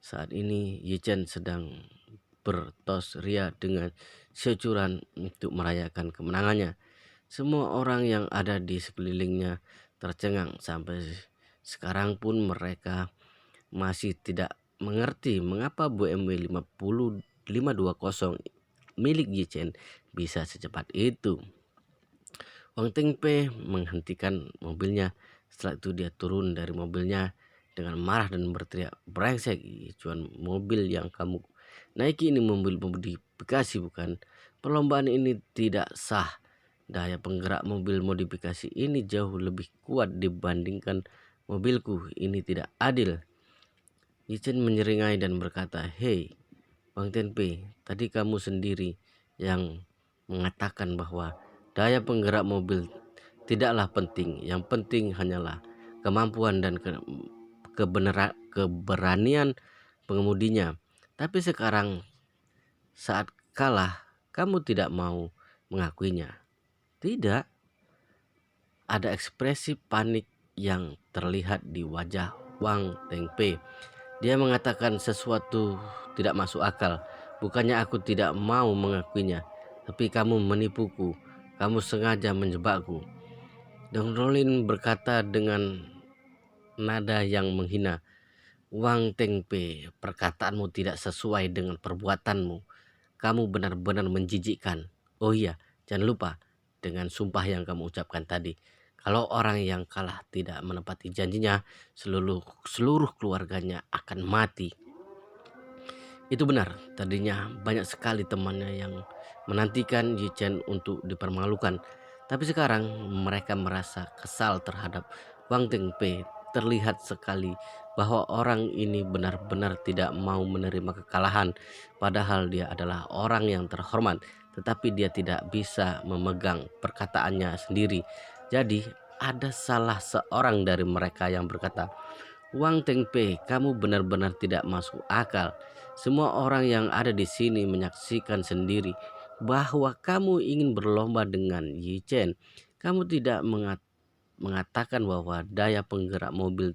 Saat ini Yi Chen sedang bertos ria dengan securan untuk merayakan kemenangannya. Semua orang yang ada di sekelilingnya tercengang. Sampai sekarang pun mereka masih tidak mengerti mengapa BMW 520 milik Yi Chen bisa secepat itu. Wang Tengpe menghentikan mobilnya. Setelah itu dia turun dari mobilnya dengan marah dan berteriak, "Brengsek, cuan mobil yang kamu naiki ini mobil modifikasi bukan? Perlombaan ini tidak sah. Daya penggerak mobil modifikasi ini jauh lebih kuat dibandingkan mobilku. Ini tidak adil." Yichen menyeringai dan berkata, "Hei, Bang Tenpe, tadi kamu sendiri yang mengatakan bahwa daya penggerak mobil tidaklah penting. Yang penting hanyalah kemampuan dan keberanian pengemudinya. Tapi sekarang saat kalah, kamu tidak mau mengakuinya." Tidak, ada ekspresi panik yang terlihat di wajah Wang Tengpe. Dia mengatakan sesuatu tidak masuk akal. "Bukannya aku tidak mau mengakuinya, tapi kamu menipuku. Kamu sengaja menjebakku." Dong Rolin berkata dengan nada yang menghina, "Wang Tengpe, perkataanmu tidak sesuai dengan perbuatanmu. Kamu benar-benar menjijikkan. Oh iya, jangan lupa dengan sumpah yang kamu ucapkan tadi. Kalau orang yang kalah tidak menepati janjinya, seluruh keluarganya akan mati." Itu benar, tadinya banyak sekali temannya yang menantikan Yi Chen untuk dipermalukan. Tapi sekarang mereka merasa kesal terhadap Wang Tengpe. Terlihat sekali bahwa orang ini benar-benar tidak mau menerima kekalahan. Padahal dia adalah orang yang terhormat, tetapi dia tidak bisa memegang perkataannya sendiri. Jadi ada salah seorang dari mereka yang berkata, "Wang Tengpe, kamu benar-benar tidak masuk akal. Semua orang yang ada di sini menyaksikan sendiri bahwa kamu ingin berlomba dengan Yi Chen. Kamu tidak mengatakan bahwa daya penggerak mobil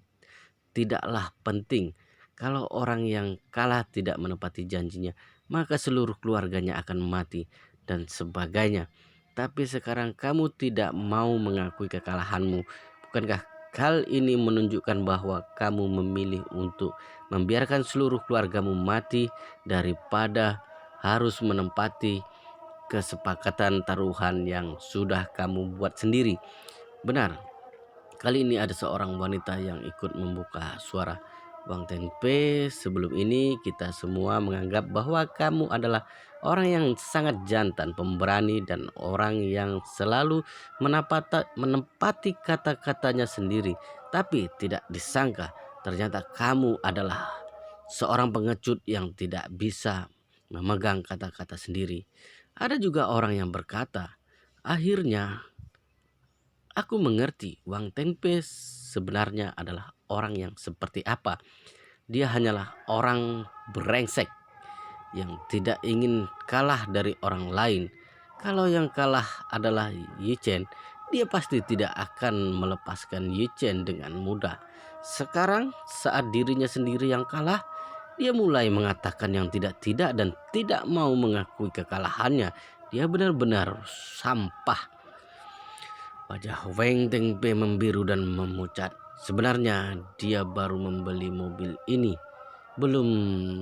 tidaklah penting. Kalau orang yang kalah tidak menepati janjinya, maka seluruh keluarganya akan mati dan sebagainya. Tapi sekarang kamu tidak mau mengakui kekalahanmu. Bukankah hal ini menunjukkan bahwa kamu memilih untuk membiarkan seluruh keluargamu mati daripada harus menempati kesepakatan taruhan yang sudah kamu buat sendiri?" Benar, kali ini ada seorang wanita yang ikut membuka suara. "Bang Tenpe, sebelum ini kita semua menganggap bahwa kamu adalah orang yang sangat jantan, pemberani, dan orang yang selalu menempati kata-katanya sendiri. Tapi tidak disangka ternyata kamu adalah seorang pengecut yang tidak bisa memegang kata-kata sendiri." Ada juga orang yang berkata, "Akhirnya aku mengerti Wang Tengpe sebenarnya adalah orang yang seperti apa. Dia hanyalah orang brengsek yang tidak ingin kalah dari orang lain. Kalau yang kalah adalah Yi Chen, dia pasti tidak akan melepaskan Yi Chen dengan mudah. Sekarang saat dirinya sendiri yang kalah, dia mulai mengatakan yang tidak-tidak dan tidak mau mengakui kekalahannya. Dia benar-benar sampah." Wajah Wang Tengpe membiru dan memucat. Sebenarnya dia baru membeli mobil ini belum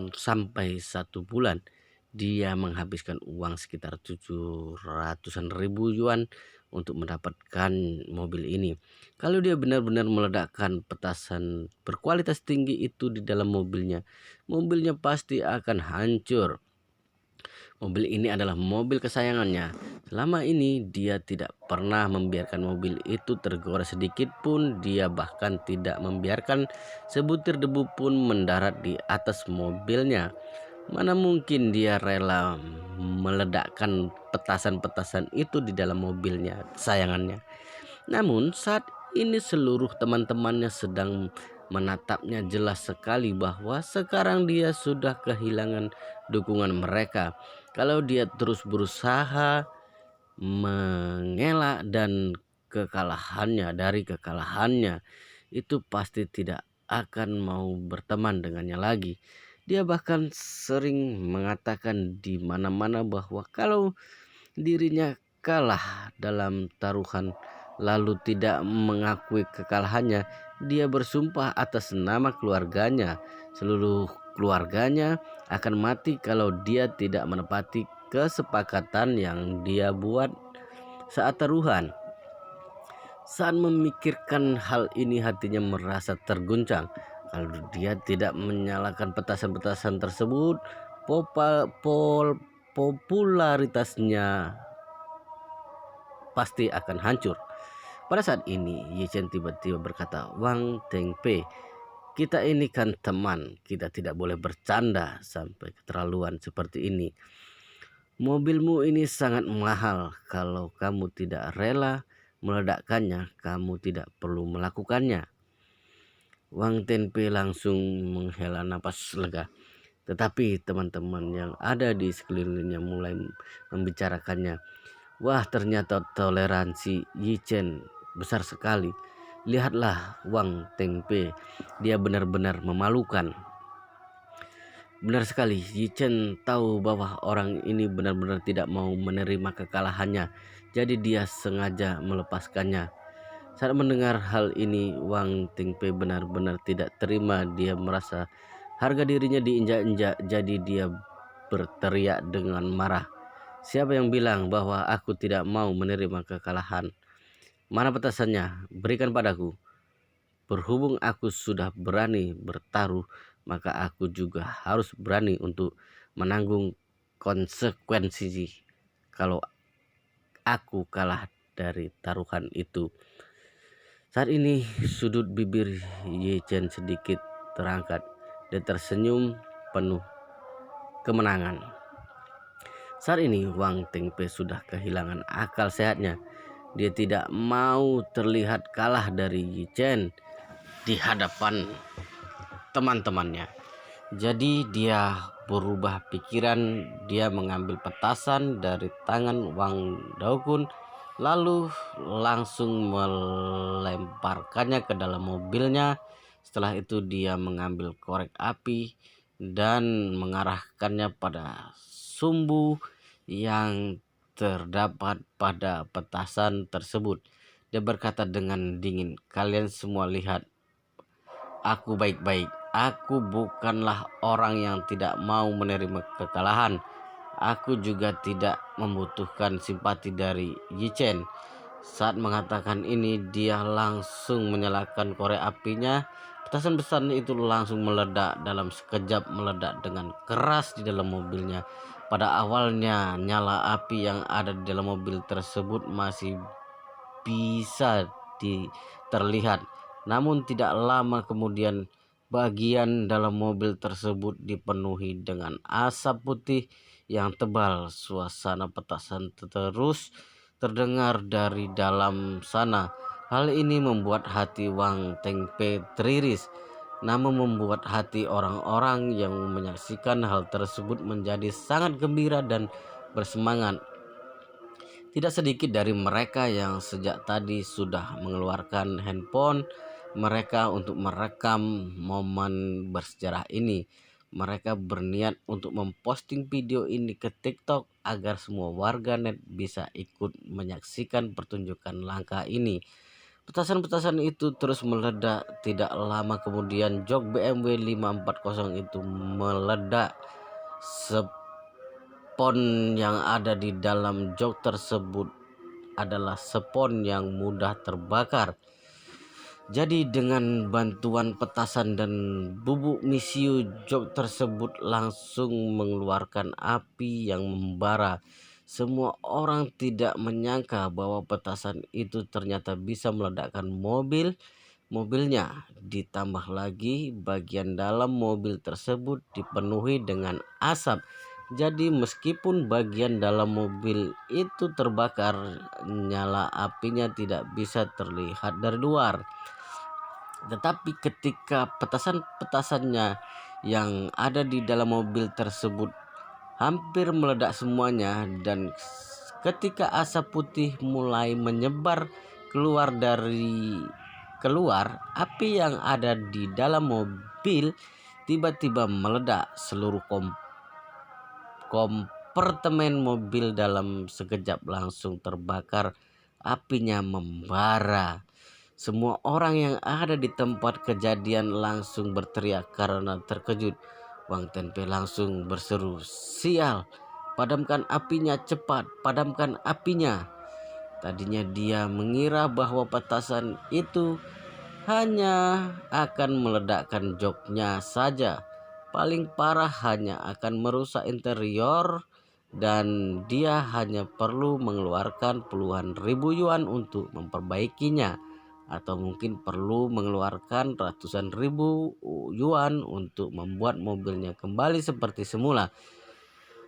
sampai 1 bulan. Dia menghabiskan uang sekitar 700-an ribu yuan untuk mendapatkan mobil ini. Kalau dia benar-benar meledakkan petasan berkualitas tinggi itu di dalam mobilnya, mobilnya pasti akan hancur. Mobil ini adalah mobil kesayangannya. Selama ini dia tidak pernah membiarkan mobil itu tergores sedikit pun. Dia bahkan tidak membiarkan sebutir debu pun mendarat di atas mobilnya. Mana mungkin dia rela meledakkan petasan-petasan itu di dalam mobilnya kesayangannya. Namun saat ini seluruh teman-temannya sedang menatapnya, jelas sekali bahwa sekarang dia sudah kehilangan dukungan mereka. Kalau dia terus berusaha mengelak dan kekalahannya, itu pasti tidak akan mau berteman dengannya lagi. Dia bahkan sering mengatakan di mana-mana bahwa kalau dirinya kalah dalam taruhan lalu tidak mengakui kekalahannya, dia bersumpah atas nama keluarganya. Seluruh keluarganya akan mati kalau dia tidak menepati kesepakatan yang dia buat saat taruhan. Saat memikirkan hal ini hatinya merasa terguncang. Kalau dia tidak menyalakan petasan-petasan tersebut, popularitasnya pasti akan hancur. Pada saat ini, Ye Chen tiba-tiba berkata, "Wang Tengpe, kita ini kan teman, kita tidak boleh bercanda sampai keterlaluan seperti ini. Mobilmu ini sangat mahal, kalau kamu tidak rela meledakkannya, kamu tidak perlu melakukannya." Wang Tenpe langsung menghela napas lega. Tetapi teman-teman yang ada di sekelilingnya mulai membicarakannya. Wah, ternyata toleransi Yi Chen besar sekali. Lihatlah Wang Tengpe, dia benar-benar memalukan. Benar sekali, Yi Chen tahu bahwa orang ini benar-benar tidak mau menerima kekalahannya. Jadi dia sengaja melepaskannya. Saat mendengar hal ini, Wang Tingpei benar-benar tidak terima. Dia merasa harga dirinya diinjak-injak, jadi dia berteriak dengan marah. "Siapa yang bilang bahwa aku tidak mau menerima kekalahan? Mana petasannya? Berikan padaku. Berhubung aku sudah berani bertaruh, maka aku juga harus berani untuk menanggung konsekuensi kalau aku kalah dari taruhan itu." Saat ini sudut bibir Ye Chen sedikit terangkat dan tersenyum penuh kemenangan. Saat ini Wang Tengpe sudah kehilangan akal sehatnya. Dia tidak mau terlihat kalah dari Ye Chen di hadapan teman-temannya. Jadi dia berubah pikiran, dia mengambil petasan dari tangan Wang Daokun lalu langsung melemparkannya ke dalam mobilnya. Setelah itu dia mengambil korek api dan mengarahkannya pada sumbu yang terdapat pada petasan tersebut. Dia berkata dengan dingin, "Kalian semua lihat, aku baik-baik. Aku bukanlah orang yang tidak mau menerima kekalahan. Aku juga tidak membutuhkan simpati dari Yi Chen." Saat mengatakan ini, dia langsung menyalakan korek apinya. Petasan besar itu langsung meledak dalam sekejap, meledak dengan keras di dalam mobilnya. Pada awalnya, nyala api yang ada di dalam mobil tersebut masih bisa terlihat. Namun tidak lama kemudian bagian dalam mobil tersebut dipenuhi dengan asap putih yang tebal. Suasana petasan terus terdengar dari dalam sana. Hal ini membuat hati Wang Tengpe teriris, namun membuat hati orang-orang yang menyaksikan hal tersebut menjadi sangat gembira dan bersemangat. Tidak sedikit dari mereka yang sejak tadi sudah mengeluarkan handphone mereka untuk merekam momen bersejarah ini. Mereka berniat untuk memposting video ini ke TikTok agar semua warganet bisa ikut menyaksikan pertunjukan langka ini. Petasan-petasan itu terus meledak. Tidak lama kemudian jok BMW 540 itu meledak. Spon yang ada di dalam jok tersebut adalah spon yang mudah terbakar. Jadi dengan bantuan petasan dan bubuk misiu, jok tersebut langsung mengeluarkan api yang membara. Semua orang tidak menyangka bahwa petasan itu ternyata bisa meledakkan mobilnya. Ditambah lagi bagian dalam mobil tersebut dipenuhi dengan asap. Jadi meskipun bagian dalam mobil itu terbakar, nyala apinya tidak bisa terlihat dari luar. Tetapi ketika petasan-petasannya yang ada di dalam mobil tersebut hampir meledak semuanya, dan ketika asap putih mulai menyebar keluar dari keluar, api yang ada di dalam mobil tiba-tiba meledak. Seluruh kompartemen mobil dalam sekejap langsung terbakar. Apinya membara. Semua orang yang ada di tempat kejadian langsung berteriak karena terkejut. Wang Tenpei langsung berseru, "Sial, padamkan apinya cepat, padamkan apinya." Tadinya dia mengira bahwa petasan itu hanya akan meledakkan joknya saja. Paling parah hanya akan merusak interior dan dia hanya perlu mengeluarkan puluhan ribu yuan untuk memperbaikinya, atau mungkin perlu mengeluarkan ratusan ribu yuan untuk membuat mobilnya kembali seperti semula.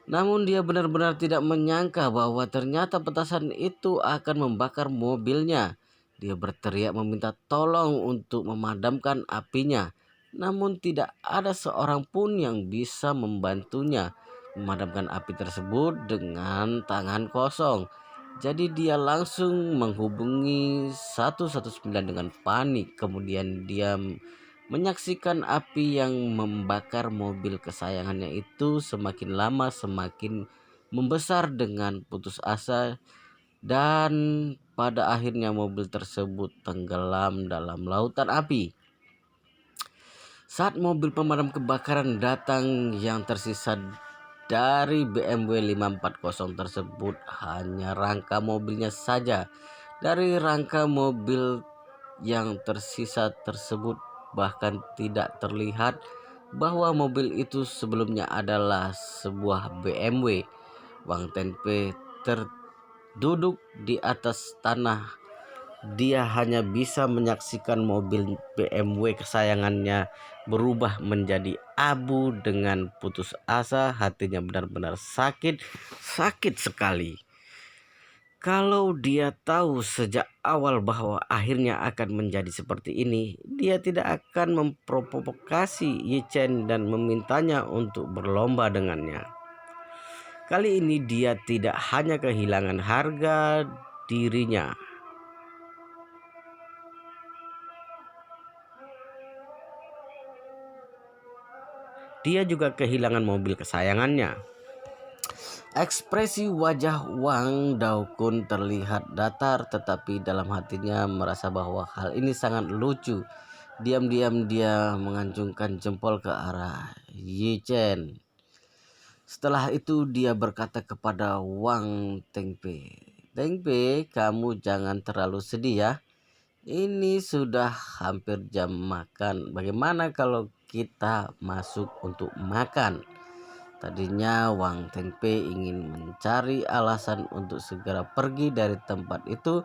Namun dia benar-benar tidak menyangka bahwa ternyata petasan itu akan membakar mobilnya. Dia berteriak meminta tolong untuk memadamkan apinya. Namun tidak ada seorang pun yang bisa membantunya memadamkan api tersebut dengan tangan kosong. Jadi dia langsung menghubungi 119 dengan panik. Kemudian dia menyaksikan api yang membakar mobil kesayangannya itu semakin lama semakin membesar dengan putus asa, dan pada akhirnya mobil tersebut tenggelam dalam lautan api. Saat mobil pemadam kebakaran datang, yang tersisa dari BMW 540 tersebut hanya rangka mobilnya saja. Dari rangka mobil yang tersisa tersebut bahkan tidak terlihat bahwa mobil itu sebelumnya adalah sebuah BMW. Wang Tenpei terduduk di atas tanah. Dia hanya bisa menyaksikan mobil BMW kesayangannya berubah menjadi abu. Dengan putus asa, hatinya benar-benar sakit sekali. Kalau dia tahu sejak awal bahwa akhirnya akan menjadi seperti ini, dia tidak akan memprovokasi Ye Chen dan memintanya untuk berlomba dengannya. Kali ini dia tidak hanya kehilangan harga dirinya, dia juga kehilangan mobil kesayangannya. Ekspresi wajah Wang Daokun terlihat datar, tetapi dalam hatinya merasa bahwa hal ini sangat lucu. Diam-diam dia mengacungkan jempol ke arah Ye Chen. Setelah itu dia berkata kepada Wang Tenpei, "Tenpei, kamu jangan terlalu sedih ya. Ini sudah hampir jam makan. Bagaimana kalau kita masuk untuk makan?" Tadinya Wang Tenpei ingin mencari alasan untuk segera pergi dari tempat itu,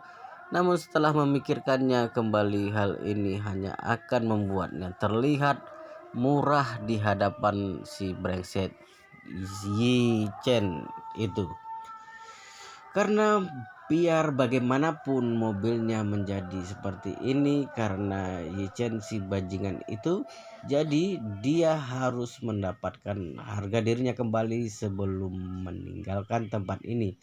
namun setelah memikirkannya kembali, hal ini hanya akan membuatnya terlihat murah di hadapan si brengsek Yi Chen itu. Karena biar bagaimanapun mobilnya menjadi seperti ini karena Yi Chen si bajingan itu, jadi dia harus mendapatkan harga dirinya kembali sebelum meninggalkan tempat ini.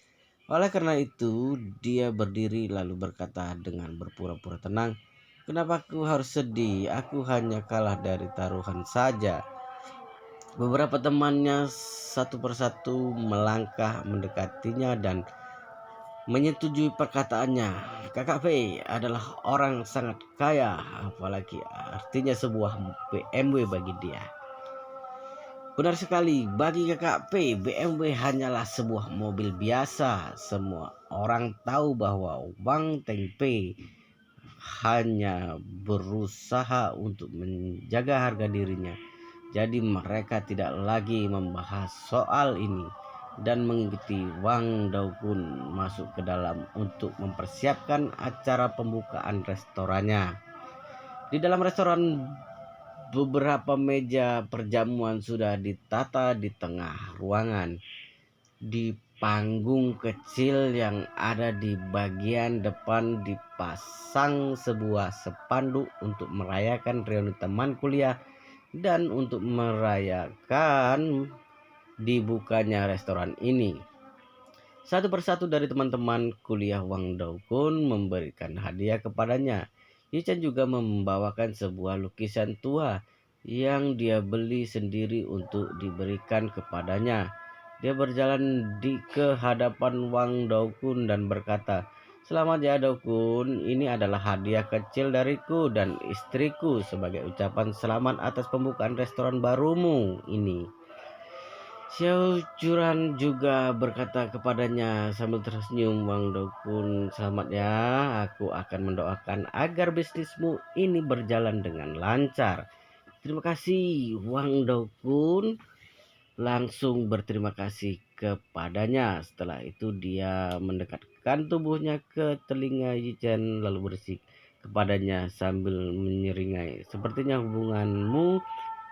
Oleh karena itu dia berdiri lalu berkata dengan berpura-pura tenang, "Kenapa aku harus sedih? Aku hanya kalah dari taruhan saja." Beberapa temannya satu persatu melangkah mendekatinya dan menyetujui perkataannya. Kakak Fei adalah orang sangat kaya, apalagi artinya sebuah BMW bagi dia. Benar sekali, bagi Kakak Fei, BMW hanyalah sebuah mobil biasa. Semua orang tahu bahwa Wang Tenpei hanya berusaha untuk menjaga harga dirinya. Jadi mereka tidak lagi membahas soal ini dan mengikuti Wang Daokun masuk ke dalam untuk mempersiapkan acara pembukaan restorannya. Di dalam restoran, beberapa meja perjamuan sudah ditata di tengah ruangan. Di panggung kecil yang ada di bagian depan dipasang sebuah spanduk untuk merayakan reuni teman kuliah dan untuk merayakan dibukanya restoran ini. Satu persatu dari teman-teman kuliah Wang Daokun memberikan hadiah kepadanya. Yichen juga membawakan sebuah lukisan tua yang dia beli sendiri untuk diberikan kepadanya. Dia berjalan ke hadapan Wang Daokun dan berkata, "Selamat ya Daokun, ini adalah hadiah kecil dariku dan istriku sebagai ucapan selamat atas pembukaan restoran barumu ini." Xiao Juran juga berkata kepadanya sambil tersenyum, "Wang Daokun, selamat ya. Aku akan mendoakan agar bisnismu ini berjalan dengan lancar." "Terima kasih." Wang Daokun langsung berterima kasih kepadanya. Setelah itu dia mendekatkan tubuhnya ke telinga Yichen lalu bersik kepadanya sambil menyeringai, "Sepertinya hubunganmu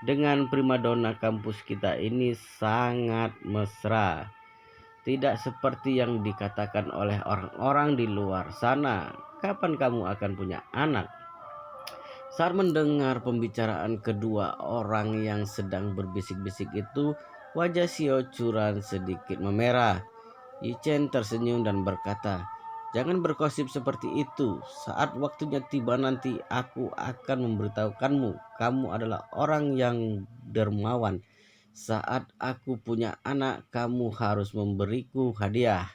dengan primadona kampus kita ini sangat mesra. Tidak seperti yang dikatakan oleh orang-orang di luar sana. Kapan kamu akan punya anak?" Saat mendengar pembicaraan kedua orang yang sedang berbisik-bisik itu, wajah Xiao Churan sedikit memerah. Yichen tersenyum dan berkata, "Jangan bergosip seperti itu. Saat waktunya tiba nanti aku akan memberitahukanmu. Kamu adalah orang yang dermawan. Saat aku punya anak, kamu harus memberiku hadiah."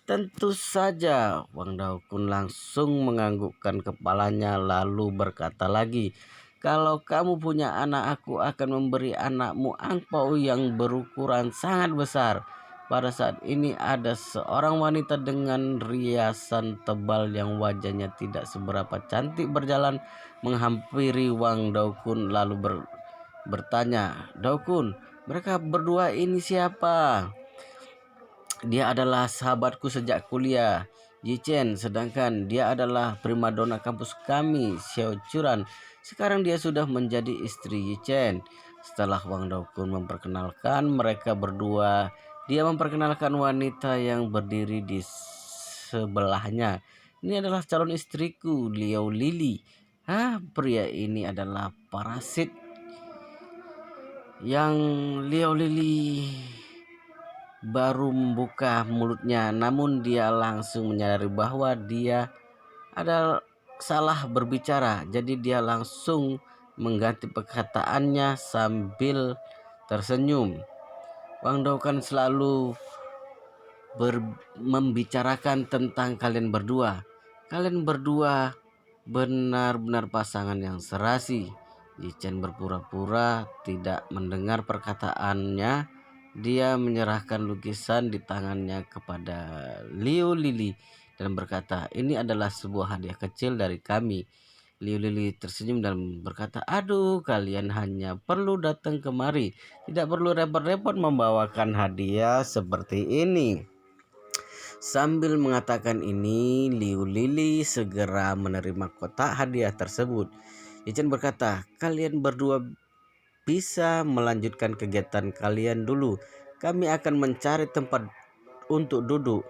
"Tentu saja." Wang Daokun langsung menganggukkan kepalanya lalu berkata lagi, "Kalau kamu punya anak, aku akan memberi anakmu angpau yang berukuran sangat besar." Pada saat ini ada seorang wanita dengan riasan tebal yang wajahnya tidak seberapa cantik berjalan menghampiri Wang Daokun lalu bertanya, "Daokun, mereka berdua ini siapa?" "Dia adalah sahabatku sejak kuliah, Yichen, sedangkan dia adalah primadona kampus kami, Xiao Churan. Sekarang dia sudah menjadi istri Yichen." Setelah Wang Daokun memperkenalkan mereka berdua, dia memperkenalkan wanita yang berdiri di sebelahnya. "Ini adalah calon istriku, Liao Lili." Pria ini adalah parasit yang Liao Lili baru membuka mulutnya, namun dia langsung menyadari bahwa dia ada salah berbicara. Jadi dia langsung mengganti perkataannya sambil tersenyum. "Wang Dao kan selalu membicarakan tentang kalian berdua. Kalian berdua benar-benar pasangan yang serasi." Yichen berpura-pura tidak mendengar perkataannya. Dia menyerahkan lukisan di tangannya kepada Liu Lili dan berkata, "Ini adalah sebuah hadiah kecil dari kami." Liu Lili tersenyum dan berkata, "Aduh, kalian hanya perlu datang kemari. Tidak perlu repot-repot membawakan hadiah seperti ini." Sambil mengatakan ini, Liu Lili segera menerima kotak hadiah tersebut. Yichen berkata, "Kalian berdua bisa melanjutkan kegiatan kalian dulu. Kami akan mencari tempat untuk duduk."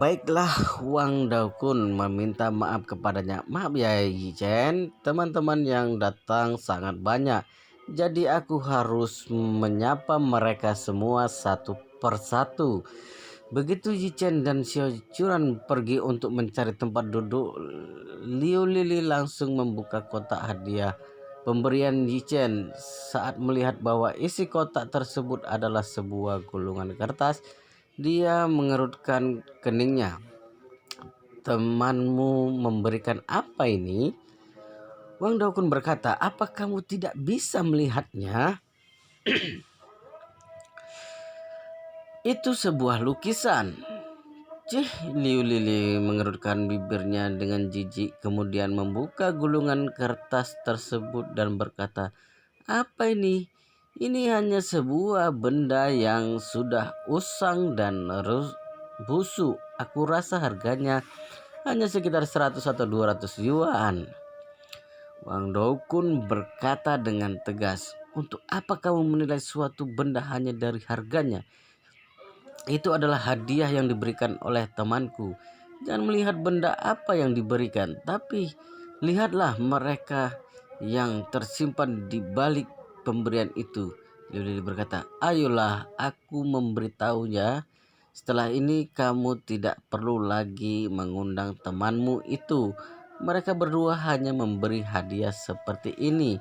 "Baiklah." Wang Daokun meminta maaf kepadanya. "Maaf ya Yichen, teman-teman yang datang sangat banyak. Jadi aku harus menyapa mereka semua satu persatu." Begitu Yichen dan Xiao Churan pergi untuk mencari tempat duduk, Liu Lili langsung membuka kotak hadiah pemberian Yichen. Saat melihat bahwa isi kotak tersebut adalah sebuah gulungan kertas, dia mengerutkan keningnya. "Temanmu memberikan apa ini?" Wang Daokun berkata, "Apa kamu tidak bisa melihatnya? Itu sebuah lukisan." "Cih." Liu Lili mengerutkan bibirnya dengan jijik, kemudian membuka gulungan kertas tersebut dan berkata, "Apa ini? Ini hanya sebuah benda yang sudah usang dan busuk. Aku rasa harganya hanya sekitar 100 atau 200 yuan." Wang Daokun berkata dengan tegas, "Untuk apa kamu menilai suatu benda hanya dari harganya? Itu adalah hadiah yang diberikan oleh temanku. Jangan melihat benda apa yang diberikan, tapi lihatlah mereka yang tersimpan di balik pemberian itu." Lili berkata, "Ayolah, aku memberitahunya. Setelah ini kamu tidak perlu lagi mengundang temanmu itu. Mereka berdua hanya memberi hadiah seperti ini.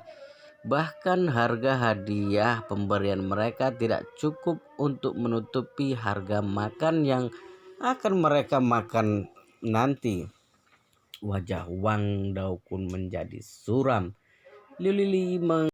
Bahkan harga hadiah pemberian mereka tidak cukup untuk menutupi harga makan yang akan mereka makan nanti. Wajah Wang Daokun menjadi suram. Liu Lili